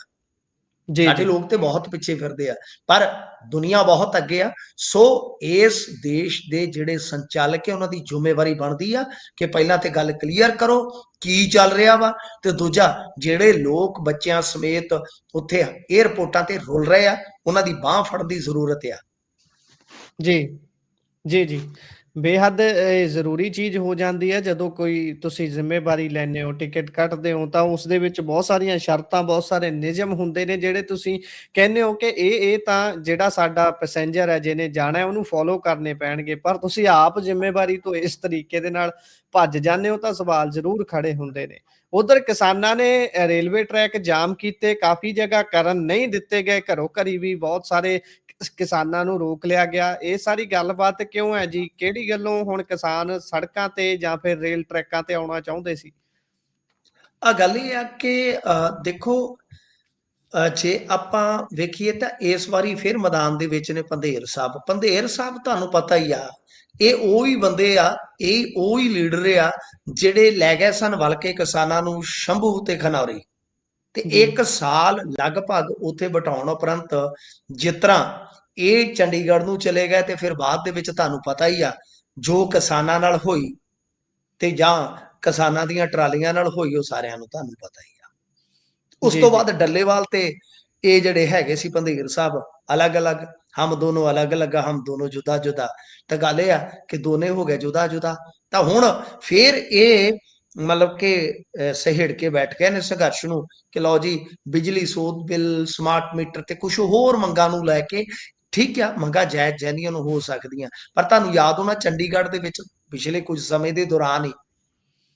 ਜੀ, ਸਾਡੇ ਜੀ, ਲੋਕ ਤੇ ਬਹੁਤ ਪਿੱਛੇ ਫਿਰਦੇ ਆ, ਪਰ ਦੁਨੀਆ ਬਹੁਤ ਅੱਗੇ ਆ। ਸੋ ਇਸ ਦੇਸ਼ ਦੇ ਜਿਹੜੇ ਸੰਚਾਲਕ ਹੈ, ਉਹਨਾਂ ਦੀ ਜ਼ਿੰਮੇਵਾਰੀ ਬਣਦੀ ਆ ਕਿ ਪਹਿਲਾਂ ਤੇ ਗੱਲ ਕਲੀਅਰ ਕਰੋ ਕੀ ਚੱਲ ਰਿਹਾ ਵਾ, ਤੇ ਦੂਜਾ ਜਿਹੜੇ ਲੋਕ ਬੱਚਿਆਂ ਸਮੇਤ ਉੱਥੇ 에ਅਰਪੋਰਟਾਂ ਤੇ ਰੁਲ ਰਹੇ ਆ, ਉਹਨਾਂ ਦੀ ਬਾਹ ਫੜਨ ਦੀ ਜ਼ਰੂਰਤ ਆ। ਜੀ। ਜੀ, ਜੀ। ਬੇਹੱਦ ਜ਼ਰੂਰੀ ਚੀਜ਼ ਹੋ ਜਾਂਦੀ ਹੈ ਜਦੋਂ ਕੋਈ ਤੁਸੀਂ ਜ਼ਿੰਮੇਵਾਰੀ ਲੈਂਦੇ ਹੋ, ਟਿਕਟ ਕੱਟਦੇ ਹੋ ਤਾਂ ਉਸ ਦੇ ਵਿੱਚ ਬਹੁਤ ਸਾਰੀਆਂ ਸ਼ਰਤਾਂ, ਬਹੁਤ ਸਾਰੇ ਨਿਯਮ ਹੁੰਦੇ ਨੇ ਜਿਹੜੇ ਤੁਸੀਂ ਕਹਿੰਦੇ ਹੋ ਕਿ ਇਹ ਤਾਂ ਜਿਹੜਾ ਸਾਡਾ ਪੈਸੇਂਜਰ ਹੈ ਜਿਹਨੇ ਜਾਣਾ ਹੈ ਉਹਨੂੰ ਫੋਲੋ ਕਰਨੇ ਪੈਣਗੇ। ਪਰ ਤੁਸੀਂ ਆਪ ਜ਼ਿੰਮੇਵਾਰੀ ਤੋਂ ਇਸ ਤਰੀਕੇ ਦੇ ਨਾਲ ਭੱਜ ਜਾਂਦੇ ਹੋ ਤਾਂ ਸਵਾਲ ਜ਼ਰੂਰ ਖੜੇ ਹੁੰਦੇ ਨੇ। ਉਧਰ ਕਿਸਾਨਾਂ ਨੇ ਰੇਲਵੇ ਟਰੈਕ ਜਾਮ ਕੀਤੇ, ਕਾਫ਼ੀ ਜਗ੍ਹਾ ਕਰਨ ਨਹੀਂ ਦਿੱਤੇ ਗਏ, ਘਰੋਂ ਘਰੀ ਵੀ ਬਹੁਤ ਸਾਰੇ ਕਿਸਾਨਾਂ ਨੂੰ ਰੋਕ ਲਿਆ ਗਿਆ। ਇਹ ਸਾਰੀ ਗੱਲਬਾਤ ਕਿਉਂ ਹੈ ਜੀ? ਕਿਹੜੀ ਗੱਲੋਂ ਹੁਣ ਕਿਸਾਨ ਸੜਕਾਂ ਤੇ ਜਾਂ ਫਿਰ ਰੇਲ ਟਰੈਕਾਂ ਤੇ ਆਉਣਾ ਚਾਹੁੰਦੇ ਸੀ? ਆ ਗੱਲ ਇਹ ਆ ਕਿ ਦੇਖੋ, ਜੇ ਆਪਾਂ ਵੇਖੀਏ ਤਾਂ ਇਸ ਵਾਰੀ ਫਿਰ ਮੈਦਾਨ ਦੇ ਵਿੱਚ ਨੇ ਪੰਧੇਰ ਸਾਹਿਬ ਤੁਹਾਨੂੰ ਪਤਾ ਹੀ ਆ, ਇਹ ਉਹ ਹੀ ਬੰਦੇ ਆ, ਇਹ ਉਹ ਹੀ ਲੀਡਰ ਆ ਜਿਹੜੇ ਲੈ ਗਏ ਸਨ ਵਲ ਕੇ ਕਿਸਾਨਾਂ ਨੂੰ ਸ਼ੰਭੂ ਤੇ ਖਨੌਰੀ, ਤੇ ਜੀ, 1 ਸਾਲ ਲਗਭਗ ਉੱਥੇ ਬਿਠਾਉਣ ਉਪਰੰਤ ਜਿਸ ਤਰ੍ਹਾਂ ਇਹ ਚੰਡੀਗੜ੍ਹ ਨੂੰ ਚਲੇ ਗਏ, ਤੇ ਫਿਰ ਬਾਅਦ ਦੇ ਵਿੱਚ ਤੁਹਾਨੂੰ ਪਤਾ ਹੀ ਆ ਜੋ ਕਿਸਾਨਾਂ ਨਾਲ ਹੋਈ ਤੇ ਜਾਂ ਕਿਸਾਨਾਂ ਦੀਆਂ ਟਰਾਲੀਆਂ ਨਾਲ ਹੋਈ, ਉਹ ਸਾਰਿਆਂ ਨੂੰ ਤੁਹਾਨੂੰ ਪਤਾ ਹੀ ਆ। ਉਸ ਜੀ, ਤੋਂ ਜੀ, ਬਾਅਦ ਡੱਲੇਵਾਲ ਤੇ ਇਹ ਜਿਹੜੇ ਹੈਗੇ ਸੀ ਪੰਧੇਰ ਸਾਹਿਬ, ਅਲੱਗ-ਅਲੱਗ, ਹਮ ਦੋਨੋਂ ਅਲੱਗ-ਅਲੱਗ, ਹਮ ਦੋਨੋਂ ਜੁਦਾ-ਜੁਦਾ। ਤਾਂ ਗੱਲ ਇਹ ਆ ਕਿ ਦੋਨੇ ਹੋ ਗਏ ਜੁਦਾ-ਜੁਦਾ, ਤਾਂ ਹੁਣ ਫਿਰ ਇਹ ਮਤਲਬ ਕਿ ਸਹਿੜ ਕੇ ਬੈਠ ਗਏ ਨੇ ਸੰਘਰਸ਼ ਨੂੰ ਕਿ ਲਓ ਜੀ ਬਿਜਲੀ ਸੋਧ ਬਿੱਲ, ਸਮਾਰਟ ਮੀਟਰ ਤੇ ਕੁਝ ਹੋਰ ਮੰਗਾਂ ਨੂੰ ਲੈ ਕੇ। ਠੀਕ ਆ, ਮੰਗਾਂ ਜਾਇਜ਼ ਜੈਨੀਅਨ ਹੋ ਸਕਦੀਆਂ, ਪਰ ਤੁਹਾਨੂੰ ਯਾਦ ਹੋਣਾ ਚੰਡੀਗੜ੍ਹ ਦੇ ਵਿੱਚ ਪਿਛਲੇ ਕੁਝ ਸਮੇਂ ਦੇ ਦੌਰਾਨ ਹੀ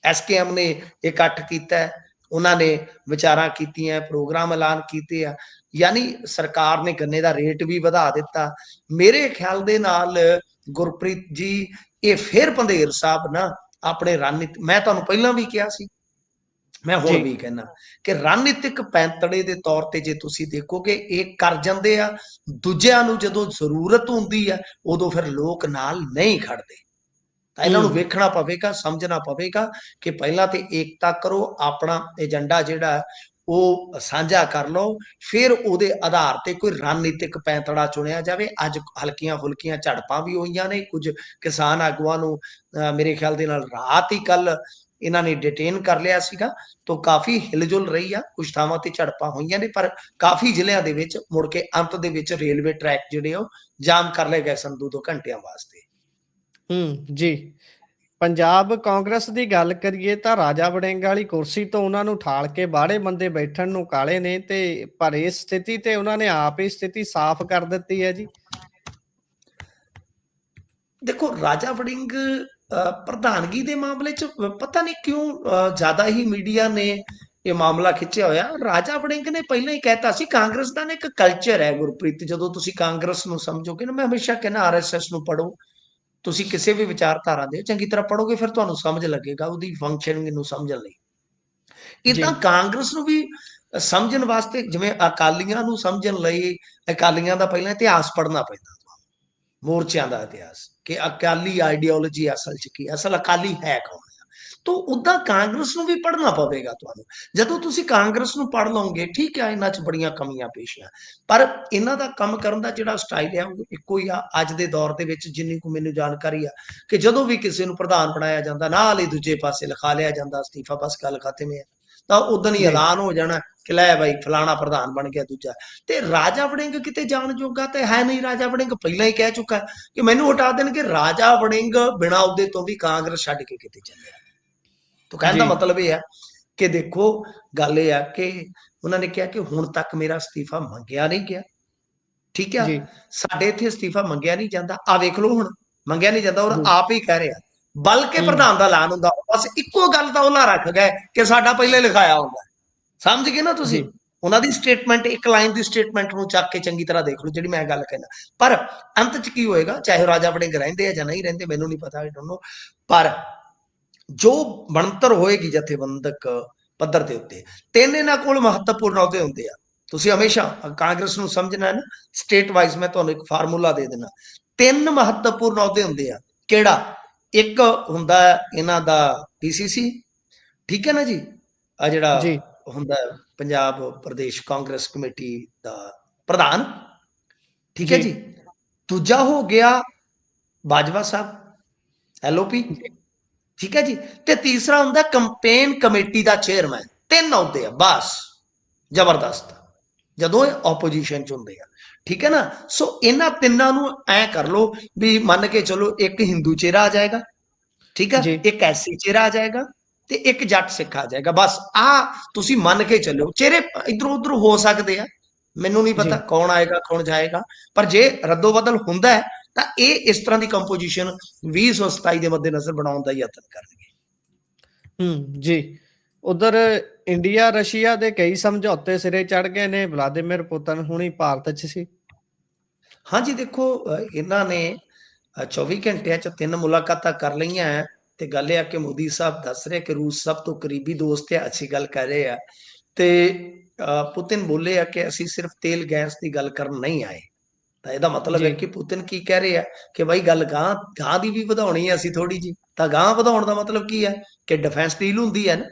SKM ਨੇ ਇਕੱਠ ਕੀਤਾ ਹੈ, ਉਹਨਾਂ ਨੇ ਵਿਚਾਰਾਂ ਕੀਤੀਆਂ, ਪ੍ਰੋਗਰਾਮ ਐਲਾਨ ਕੀਤੇ ਆ, ਯਾਨੀ ਸਰਕਾਰ ਨੇ ਗੰਨੇ ਦਾ ਰੇਟ ਵੀ ਵਧਾ ਦਿੱਤਾ। ਮੇਰੇ ਖਿਆਲ ਦੇ ਨਾਲ ਗੁਰਪ੍ਰੀਤ ਜੀ, ਇਹ ਫਿਰ ਪੰਧੇਰ ਸਾਹਿਬ ਨਾ ਆਪਣੇ ਰਣਨੀਤੀ, ਮੈਂ ਤੁਹਾਨੂੰ ਪਹਿਲਾਂ ਵੀ ਕਿਹਾ ਸੀ, ਮੈਂ ਹੁਣ ਜੀ ਵੀ ਕਹਿਣਾ ਕਿ ਰਣਨੀਤਿਕ ਪੈਂਤੜੇ ਦੇ ਤੌਰ ਤੇ ਜੇ ਤੁਸੀਂ ਦੇਖੋਗੇ ਇਹ ਕਰ ਜਾਂਦੇ ਆ, ਦੂਜਿਆਂ ਨੂੰ ਜਦੋਂ ਜ਼ਰੂਰਤ ਹੁੰਦੀ ਆ ਉਦੋਂ ਫਿਰ ਲੋਕ ਨਾਲ ਨਹੀਂ ਖੜਦੇ। ਤਾਂ ਇਹਨਾਂ ਨੂੰ ਵੇਖਣਾ ਪਵੇਗਾ, ਸਮਝਣਾ ਪਵੇਗਾ ਕਿ ਪਹਿਲਾਂ ਤੇ ਏਕਤਾ ਕਰੋ, ਆਪਣਾ ਏਜੰਡਾ ਜਿਹੜਾ ਉਹ ਸਾਂਝਾ ਕਰ ਲਓ, ਫਿਰ ਉਹਦੇ ਆਧਾਰ ਤੇ ਕੋਈ ਰਣਨੀਤਿਕ ਪੈਂਤੜਾ ਚੁਣਿਆ ਜਾਵੇ। ਅੱਜ ਹਲਕੀਆਂ ਫੁਲਕੀਆਂ ਝੜਪਾਂ ਵੀ ਹੋਈਆਂ ਨੇ, ਕੁਝ ਕਿਸਾਨ ਆਗੂਆਂ ਨੂੰ ਮੇਰੇ ਖਿਆਲ ਦੇ ਨਾਲ ਰਾਤ ਹੀ ਕੱਲ ਇਹਨਾਂ ਨੇ ਡਿਟੇਨ ਕਰ ਲਿਆ ਸੀਗਾ, ਤੋਂ ਕਾਫੀ ਹਿਲਜੁਲ ਰਹੀ ਆ, ਕੁਝ ਥਾਵਾਂ ਤੇ ਝੜਪਾਂ ਹੋਈਆਂ ਨੇ, ਪਰ ਕਾਫੀ ਜ਼ਿਲ੍ਹਿਆਂ ਦੇ ਵਿੱਚ ਮੁੜ ਕੇ ਅੰਤ ਦੇ ਵਿੱਚ ਰੇਲਵੇ ਟਰੈਕ ਜਿਹੜੇ ਉਹ ਜਾਮ ਕਰ ਲਏ ਗਏ ਸਨ 2-2 ਘੰਟਿਆਂ ਵਾਸਤੇ। ਜੀ। ਪੰਜਾਬ ਕਾਂਗਰਸ ਦੀ ਗੱਲ ਕਰੀਏ ਤਾਂ ਰਾਜਾ ਵੜਿੰਗ ਵਾਲੀ ਕੁਰਸੀ ਤੋਂ ਉਹਨਾਂ ਨੂੰ ਠਾਲ ਕੇ ਬਾਹਰੇ ਬੰਦੇ ਬੈਠਣ ਨੂੰ ਕਾਲੇ ਨੇ, ਤੇ ਪਰ ਇਸ ਸਥਿਤੀ ਤੇ ਉਹਨਾਂ ਨੇ ਆਪ ਹੀ ਸਥਿਤੀ ਸਾਫ਼ ਕਰ ਦਿੱਤੀ ਹੈ ਜੀ। ਦੇਖੋ ਰਾਜਾ ਵੜਿੰਗ ਪ੍ਰਧਾਨਗੀ ਦੇ ਮਾਮਲੇ 'ਚ ਪਤਾ ਨਹੀਂ ਕਿਉਂ ਜ਼ਿਆਦਾ ਹੀ ਮੀਡੀਆ ਨੇ ਇਹ ਮਾਮਲਾ ਖਿੱਚਿਆ ਹੋਇਆ। ਰਾਜਾ ਵੜਿੰਗ ਨੇ ਪਹਿਲਾਂ ਹੀ ਕਹਿਤਾ ਸੀ, ਕਾਂਗਰਸ ਦਾ ਨਾ ਇੱਕ ਕਲਚਰ ਹੈ ਗੁਰਪ੍ਰੀਤ, ਜਦੋਂ ਤੁਸੀਂ ਕਾਂਗਰਸ ਨੂੰ ਸਮਝੋਗੇ ਨਾ, ਮੈਂ ਹਮੇਸ਼ਾ ਕਹਿੰਦਾ RSS ਨੂੰ ਪੜ੍ਹੋ, ਤੁਸੀਂ ਕਿਸੇ ਵੀ ਵਿਚਾਰਧਾਰਾ ਦੇ ਚੰਗੀ ਤਰ੍ਹਾਂ ਪੜ੍ਹੋਗੇ ਫਿਰ ਤੁਹਾਨੂੰ ਸਮਝ ਲੱਗੇਗਾ ਉਹਦੀ ਫੰਕਸ਼ਨਿੰਗ ਨੂੰ ਸਮਝਣ ਲਈ। ਜੀ ਇਦਾਂ ਕਾਂਗਰਸ ਨੂੰ ਵੀ ਸਮਝਣ ਵਾਸਤੇ, ਜਿਵੇਂ ਅਕਾਲੀਆਂ ਨੂੰ ਸਮਝਣ ਲਈ ਅਕਾਲੀਆਂ ਦਾ ਪਹਿਲਾਂ ਇਤਿਹਾਸ ਪੜ੍ਹਨਾ ਪੈਂਦਾ, ਮੋਰਚਿਆਂ ਦਾ ਇਤਿਹਾਸ, ਕਿ ਅਕਾਲੀ ਆਈਡੀਓਲੋਜੀ ਅਸਲ 'ਚ ਕੀ, ਅਸਲ ਅਕਾਲੀ ਹੈ ਕੌਣ। ਤਾਂ ਉਦਾਂ ਕਾਂਗਰਸ ਨੂੰ ਵੀ ਪੜ੍ਹਨਾ ਪਵੇਗਾ ਤੁਹਾਨੂੰ। ਜਦੋਂ ਤੁਸੀਂ ਕਾਂਗਰਸ ਨੂੰ ਪੜ੍ਹ ਲਓਗੇ, ਠੀਕ ਹੈ ਇਹਨਾਂ 'ਚ ਬੜੀਆਂ ਕਮੀਆਂ ਪੇਸ਼ੀਆਂ, ਪਰ ਇਹਨਾਂ ਦਾ ਕੰਮ ਕਰਨ ਦਾ ਜਿਹੜਾ ਸਟਾਈਲ ਹੈ ਉਹ ਇੱਕੋ ਹੀ ਆ ਅੱਜ ਦੇ ਦੌਰ ਦੇ ਵਿੱਚ। ਜਿੰਨੀ ਕੁ ਮੈਨੂੰ ਜਾਣਕਾਰੀ ਆ ਕਿ ਜਦੋਂ ਵੀ ਕਿਸੇ ਨੂੰ ਪ੍ਰਧਾਨ ਬਣਾਇਆ ਜਾਂਦਾ, ਨਾਲ ਹੀ ਦੂਜੇ ਪਾਸੇ ਲਿਖਾ ਲਿਆ ਜਾਂਦਾ ਅਸਤੀਫਾ, ਬਸ ਗੱਲ ਖਤਮ ਹੈ। ਤਾਂ ਉਦੋਂ ਹੀ ਜੀ ਐਲਾਨ ਹੋ ਜਾਣਾ ਕਿ ਲੈ ਬਾਈ ਫਲਾਣਾ ਪ੍ਰਧਾਨ ਬਣ ਗਿਆ ਦੂਜਾ। ਤੇ ਰਾਜਾ ਵੜਿੰਗ ਕਿਤੇ ਜਾਣ ਜੋਗਾ ਤੇ ਹੈ ਨਹੀਂ। ਰਾਜਾ ਵੜਿੰਗ ਪਹਿਲਾਂ ਹੀ ਕਹਿ ਚੁੱਕਾ ਕਿ ਮੈਨੂੰ ਹਟਾ ਦੇਣਗੇ। ਰਾਜਾ ਵੜਿੰਗ ਬਿਨਾਂ ਅਹੁਦੇ ਤੋਂ ਵੀ ਕਾਂਗਰਸ ਛੱਡ ਕੇ ਕਿਤੇ ਚੱਲਿਆ। ਤਾਂ ਕਹਿਣ ਦਾ ਜੀ ਮਤਲਬ ਇਹ ਆ ਕਿ ਦੇਖੋ ਗੱਲ ਇਹ ਆ ਕਿ ਉਹਨਾਂ ਨੇ ਕਿਹਾ ਕਿ ਹੁਣ ਤੱਕ ਮੇਰਾ ਅਸਤੀਫਾ ਮੰਗਿਆ ਨਹੀਂ ਗਿਆ। ਠੀਕ ਆ, ਜੀ ਸਾਡੇ ਇੱਥੇ ਅਸਤੀਫਾ ਮੰਗਿਆ ਨਹੀਂ ਜਾਂਦਾ। ਆ ਵੇਖ ਲਓ ਹੁਣ ਮੰਗਿਆ ਨਹੀਂ ਜਾਂਦਾ, ਔਰ ਜੀ ਆਪ ਹੀ ਕਹਿ ਰਿਹਾ। ਬਲਕਿ ਹੂੰ ਪ੍ਰਧਾਨ ਦਾ ਐਲਾਨ ਹੁੰਦਾ, ਬਸ ਇੱਕੋ ਗੱਲ ਦਾ ਉਹਨਾਂ ਰੱਖ ਗਏ ਕਿ ਸਾਡਾ ਪਹਿਲੇ ਲਿਖਾਇਆ ਹੁੰਦਾ। ਸਮਝ ਗਏ ਨਾ ਤੁਸੀਂ? ਜੀ ਉਹਨਾਂ ਦੀ ਸਟੇਟਮੈਂਟ, ਇੱਕ ਲਾਈਨ ਦੀ ਸਟੇਟਮੈਂਟ ਨੂੰ ਚੱਕ ਕੇ ਚੰਗੀ ਤਰ੍ਹਾਂ ਦੇਖ ਲਓ ਜਿਹੜੀ ਮੈਂ ਗੱਲ ਕਹਿਣਾ। ਪਰ ਅੰਤ 'ਚ ਕੀ ਹੋਏਗਾ, ਚਾਹੇ ਰਾਜਾ ਵੜਿੰਗ ਰਹਿੰਦੇ ਆ ਜਾਂ ਨਹੀਂ ਰਹਿੰਦੇ, ਮੈਨੂੰ ਨਹੀਂ ਪਤਾ, ਆਈ ਡੋਨਟ ਨੋ, ਪਰ ਜੋ ਬਣਤਰ ਹੋਏਗੀ ਜਥੇਬੰਦਕ ਪੱਧਰ ਦੇ ਉੱਤੇ, ਤਿੰਨ ਇਹਨਾਂ ਕੋਲ ਮਹੱਤਵਪੂਰਨ ਅਹੁਦੇ ਹੁੰਦੇ ਆ। ਤੁਸੀਂ ਹਮੇਸ਼ਾ ਕਾਂਗਰਸ ਨੂੰ ਸਮਝਣਾ ਹੈ ਨਾ, ਸਟੇਟ ਵਾਈਜ਼ ਮੈਂ ਤੁਹਾਨੂੰ ਇੱਕ ਫਾਰਮੂਲਾ ਦੇ ਦੇਣਾ। ਤਿੰਨ ਮਹੱਤਵਪੂਰਨ ਅਹੁਦੇ ਹੁੰਦੇ ਆ। ਕਿਹੜਾ? ਇੱਕ ਹੁੰਦਾ ਇਹਨਾਂ ਦਾ PCC, ਠੀਕ ਹੈ ਨਾ ਜੀ, ਆ ਜਿਹੜਾ ਜੀ ਹੁੰਦਾ ਪੰਜਾਬ ਪ੍ਰਦੇਸ਼ ਕਾਂਗਰਸ ਕਮੇਟੀ ਦਾ ਪ੍ਰਧਾਨ, ਠੀਕ ਹੈ ਜੀ ਜੀ। ਦੂਜਾ ਹੋ ਗਿਆ ਬਾਜਵਾ ਸਾਹਿਬ, LOP, ਜੀ ਠੀਕ ਹੈ ਜੀ। ਤੇ ਤੀਸਰਾ ਹੁੰਦਾ ਕੰਪੇਨ ਕਮੇਟੀ ਦਾ ਚੇਅਰਮੈਨ। ਤਿੰਨ ਅਹੁਦੇ ਆ ਬਸ, ਜ਼ਬਰਦਸਤ, ਜਦੋਂ ਇਹ ਆਪੋਜੀਸ਼ਨ 'ਚ ਹੁੰਦੇ ਆ, ਠੀਕ ਹੈ ਨਾ। ਸੋ ਇਹਨਾਂ ਤਿੰਨਾਂ ਨੂੰ ਐ ਕਰ ਲਓ ਵੀ ਮੰਨ ਕੇ ਚਲੋ, ਇੱਕ ਹਿੰਦੂ ਚਿਹਰਾ ਆ ਜਾਏਗਾ, ਠੀਕ ਹੈ, ਜੀ ਇੱਕ SC ਚਿਹਰਾ ਆ ਜਾਏਗਾ, ਤੇ ਇੱਕ ਜੱਟ ਸਿੱਖ ਆ ਜਾਏਗਾ। ਬਸ ਆ ਤੁਸੀਂ ਮੰਨ ਕੇ ਚੱਲੋ। ਚਿਹਰੇ ਇਧਰੋਂ ਉਧਰ ਹੋ ਸਕਦੇ ਆ, ਮੈਨੂੰ ਨਹੀਂ ਪਤਾ ਜੀ ਕੌਣ ਆਏਗਾ ਕੌਣ ਜਾਏਗਾ, ਪਰ ਜੇ ਰੱਦੋ ਬਦਲ ਹੁੰਦਾ ਹੈ ਤਾਂ ਇਹ ਇਸ ਤਰ੍ਹਾਂ ਦੀ ਕੰਪੋਜੀਸ਼ਨ 2027 ਦੇ ਮੱਦੇਨਜ਼ਰ ਬਣਾਉਣ ਦਾ ਯਤਨ ਕਰਨਗੇ। ਜੀ। ਉਧਰ ਇੰਡੀਆ ਰਸ਼ੀਆ ਦੇ ਕਈ ਸਮਝੌਤੇ ਸਿਰੇ ਚੜ ਗਏ ਨੇ। ਵਲਾਦੀਮਿਰ ਪੁਤਨ ਹੁਣੀ ਭਾਰਤ 'ਚ ਸੀ। ਹਾਂਜੀ ਦੇਖੋ, ਇਹਨਾਂ ਨੇ 24 ਘੰਟਿਆਂ 'ਚ 3 ਮੁਲਾਕਾਤਾਂ ਕਰ ਲਈਆਂ ਹੈ। ਤੇ ਗੱਲ ਇਹ ਆ ਕਿ ਮੋਦੀ ਸਾਹਿਬ ਦੱਸ ਰਹੇ ਕਿ ਰੂਸ ਸਭ ਤੋਂ ਕਰੀਬੀ ਦੋਸਤ ਹੈ, ਅੱਛੀ ਗੱਲ ਕਰ ਰਹੇ ਆ। ਤੇ ਪੁਤਿਨ ਬੋਲੇ ਆ ਕਿ ਅਸੀਂ ਸਿਰਫ ਤੇਲ ਗੈਸ ਦੀ ਗੱਲ ਕਰਨ ਨਹੀਂ ਆਏ। ਤਾਂ ਇਹਦਾ ਮਤਲਬ ਹੈ ਜੀ ਕਿ ਪੁਤਿਨ ਕੀ ਕਹਿ ਰਹੇ ਆ ਕਿ ਬਾਈ ਗੱਲ ਗਾਂ ਦੀ ਵੀ ਵਧਾਉਣੀ ਹੈ ਅਸੀਂ ਥੋੜੀ ਜੀ। ਤਾਂ ਗਾਂ ਵਧਾਉਣ ਦਾ ਮਤਲਬ ਕੀ ਹੈ ਕਿ ਡਿਫੈਂਸ ਡੀਲ ਹੁੰਦੀ ਹੈ ਨਾ,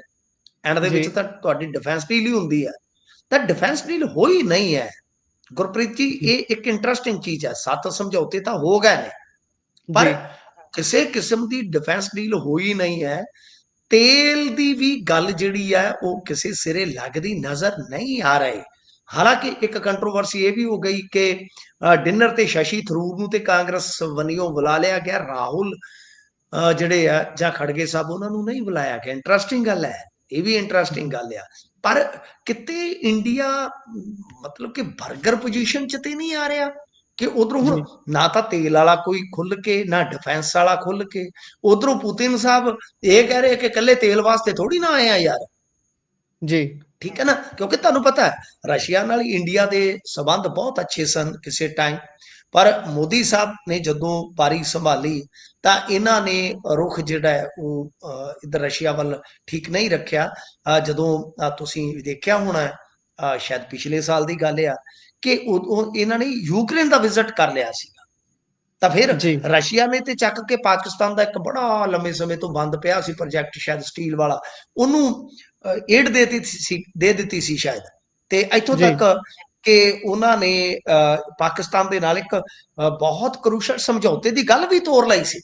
ਐਂਡ ਦੇ ਜੀ ਵਿੱਚ ਤਾਂ ਤੁਹਾਡੀ ਡਿਫੈਂਸ ਡੀਲ ਹੀ ਹੁੰਦੀ ਹੈ। ਤਾਂ ਡਿਫੈਂਸ ਡੀਲ ਹੋਈ ਨਹੀਂ ਹੈ ਗੁਰਪ੍ਰੀਤ ਜੀ। ਇਹ ਇੱਕ ਇੰਟਰਸਟਿੰਗ ਚੀਜ਼ ਹੈ। 7 ਸਮਝੌਤੇ ਤਾਂ ਹੋ ਗਏ ਨੇ, ਪਰ ਜੀ ਕਿਸੇ ਕਿਸਮ ਦੀ ਡਿਫੈਂਸ ਡੀਲ ਹੋਈ ਨਹੀਂ ਹੈ। ਤੇਲ ਦੀ ਵੀ ਗੱਲ ਜਿਹੜੀ ਹੈ ਉਹ ਕਿਸੇ ਸਿਰੇ ਲੱਗਦੀ ਨਜ਼ਰ ਨਹੀਂ ਆ ਰਹੀ। ਹਾਲਾਂਕਿ ਇੱਕ ਕੰਟਰੋਵਰਸੀ ਇਹ ਵੀ ਹੋ ਗਈ ਕਿ ਡਿਨਰ ਤੇ ਸ਼ਸ਼ੀ ਥਰੂਰ ਨੂੰ ਤੇ ਕਾਂਗਰਸ ਵੱਲੋਂ ਬੁਲਾ ਲਿਆ ਗਿਆ। ਰਾਹੁਲ ਜਿਹੜੇ ਆ ਜਾਂ ਖੜਗੇ ਸਾਹਿਬ ਉਹਨਾਂ ਨੂੰ ਨਹੀਂ ਬੁਲਾਇਆ ਗਿਆ। ਇੰਟਰਸਟਿੰਗ ਗੱਲ ਹੈ, ਇਹ ਵੀ ਇੰਟਰਸਟਿੰਗ ਗੱਲ ਆ। ਪਰ ਕਿਤੇ ਇੰਡੀਆ ਮਤਲਬ ਕਿ ਬਰਗਰ ਪੋਜੀਸ਼ਨ 'ਚ ਤੇ ਨਹੀਂ ਆ ਰਿਹਾ ਕਿ ਉਧਰੋਂ ਹੁਣ ਜੀ ਨਾ ਤਾਂ ਤੇਲ ਵਾਲਾ ਕੋਈ ਖੁੱਲ ਕੇ, ਨਾ ਡਿਫੈਂਸ ਵਾਲਾ ਖੁੱਲ ਕੇ। ਉਧਰੋਂ ਪੁਤਿਨ ਸਾਹਿਬ ਇਹ ਕਹਿ ਰਹੇ ਕਿ ਇਕੱਲੇ ਤੇਲ ਵਾਸਤੇ ਥੋੜੀ ਨਾ ਆਏ ਆ ਯਾਰ, ਜੀ ਠੀਕ ਹੈ ਨਾ। ਕਿਉਂਕਿ ਤੁਹਾਨੂੰ ਪਤਾ ਹੈ ਰਸ਼ੀਆ ਨਾਲ ਇੰਡੀਆ ਦੇ ਸਬੰਧ ਬਹੁਤ ਅੱਛੇ ਸਨ ਕਿਸੇ ਟਾਈਮ, ਪਰ ਮੋਦੀ ਸਾਹਿਬ ਨੇ ਜਦੋਂ ਵਾਰੀ ਸੰਭਾਲੀ ਤਾਂ ਇਹਨਾਂ ਨੇ ਰੁਖ ਜਿਹੜਾ ਹੈ ਉਹ ਇੱਧਰ ਰਸ਼ੀਆ ਵੱਲ ਠੀਕ ਨਹੀਂ ਰੱਖਿਆ। ਜਦੋਂ ਤੁਸੀਂ ਦੇਖਿਆ ਹੋਣਾ, ਸ਼ਾਇਦ ਪਿਛਲੇ ਸਾਲ ਦੀ ਗੱਲ ਆ ਕਿ ਇਹਨਾਂ ਨੇ ਯੂਕਰੇਨ ਦਾ ਵਿਜ਼ਿਟ ਕਰ ਲਿਆ ਸੀਗਾ, ਤਾਂ ਫਿਰ ਜੀ ਰਸ਼ੀਆ ਨੇ ਤੇ ਚੱਕ ਕੇ ਪਾਕਿਸਤਾਨ ਦਾ ਇੱਕ ਬੜਾ ਲੰਮੇ ਸਮੇਂ ਤੋਂ ਬੰਦ ਪਿਆ ਸੀ ਪ੍ਰੋਜੈਕਟ, ਸ਼ਾਇਦ ਸਟੀਲ ਵਾਲਾ, ਉਹਨੂੰ ਏਡ ਦੇ ਦਿੱਤੀ ਸੀ ਸ਼ਾਇਦ। ਤੇ ਇੱਥੋਂ ਜੀ ਤੱਕ ਕਿ ਉਹਨਾਂ ਨੇ ਪਾਕਿਸਤਾਨ ਦੇ ਨਾਲ ਇੱਕ ਬਹੁਤ ਕਰੂਸ਼ਲ ਸਮਝੌਤੇ ਦੀ ਗੱਲ ਵੀ ਤੋਰ ਲਈ ਸੀ।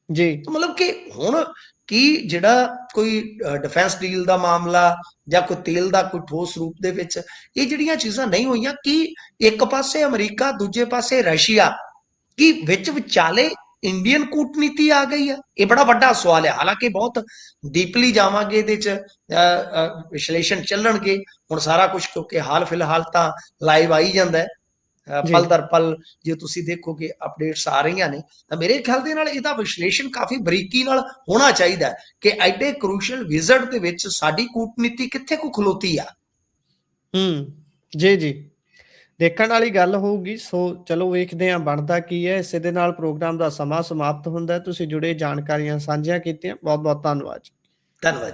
ਜੀ ਮਤਲਬ ਕਿ ਹੁਣ ਕੀ ਜਿਹੜਾ ਕੋਈ ਡਿਫੈਂਸ ਡੀਲ ਦਾ ਮਾਮਲਾ ਜਾਂ ਕੋਈ ਤੇਲ ਦਾ ਕੋਈ ਠੋਸ ਰੂਪ ਦੇ ਵਿੱਚ ਇਹ ਜਿਹੜੀਆਂ ਚੀਜ਼ਾਂ ਨਹੀਂ ਹੋਈਆਂ, ਕਿ ਇੱਕ ਪਾਸੇ ਅਮਰੀਕਾ, ਦੂਜੇ ਪਾਸੇ ਰਸ਼ੀਆ, ਕੀ ਵਿੱਚ ਵਿਚਾਲੇ ਇੰਡੀਅਨ ਕੂਟਨੀਤੀ ਆ ਗਈ ਆ? ਇਹ ਬੜਾ ਵੱਡਾ ਸਵਾਲ ਹੈ। ਹਾਲਾਂਕਿ ਬਹੁਤ ਡੀਪਲੀ ਜਾਵਾਂਗੇ ਇਹਦੇ 'ਚ, ਵਿਸ਼ਲੇਸ਼ਣ ਚੱਲਣਗੇ ਹੁਣ ਸਾਰਾ ਕੁਝ, ਕਿਉਂਕਿ ਹਾਲ ਫਿਲਹਾਲ ਤਾਂ ਲਾਈਵ ਆਈ ਜਾਂਦਾ ਹੈ, ਪਲ ਦਰ ਪਲ ਜੇ ਤੁਸੀਂ ਦੇਖੋਗੇ ਅਪਡੇਟਸ ਆ ਰਹੀਆਂ ਨੇ, ਤਾਂ ਮੇਰੇ ਖਿਆਲ ਦੇ ਨਾਲ ਇਹਦਾ ਵਿਸ਼ਲੇਸ਼ਣ ਕਾਫੀ ਬਰੀਕੀ ਨਾਲ ਹੋਣਾ ਚਾਹੀਦਾ ਹੈ ਕਿ ਐਡੇ ਕਰੂਸ਼ਲ ਵਿਜ਼ਿਟ ਦੇ ਵਿੱਚ ਸਾਡੀ ਕੂਟਨੀਤੀ ਕਿੱਥੇ ਕੁ ਖਲੋਤੀ ਆ। ਜੀ ਜੀ ਦੇਖਣ ਵਾਲੀ ਗੱਲ ਹੋਊਗੀ। ਸੋ ਚਲੋ ਵੇਖਦੇ ਹਾਂ ਬਣਦਾ ਕੀ ਹੈ। ਇਸੇ ਦੇ ਨਾਲ ਪ੍ਰੋਗਰਾਮ ਦਾ ਸਮਾਂ ਸਮਾਪਤ ਹੁੰਦਾ ਹੈ। ਤੁਸੀਂ ਜੁੜੇ ਜਾਣਕਾਰੀਆਂ ਸਾਂਝੀਆਂ ਕੀਤੀਆਂ, ਬਹੁਤ ਬਹੁਤ ਧੰਨਵਾਦ। ਧੰਨਵਾਦ।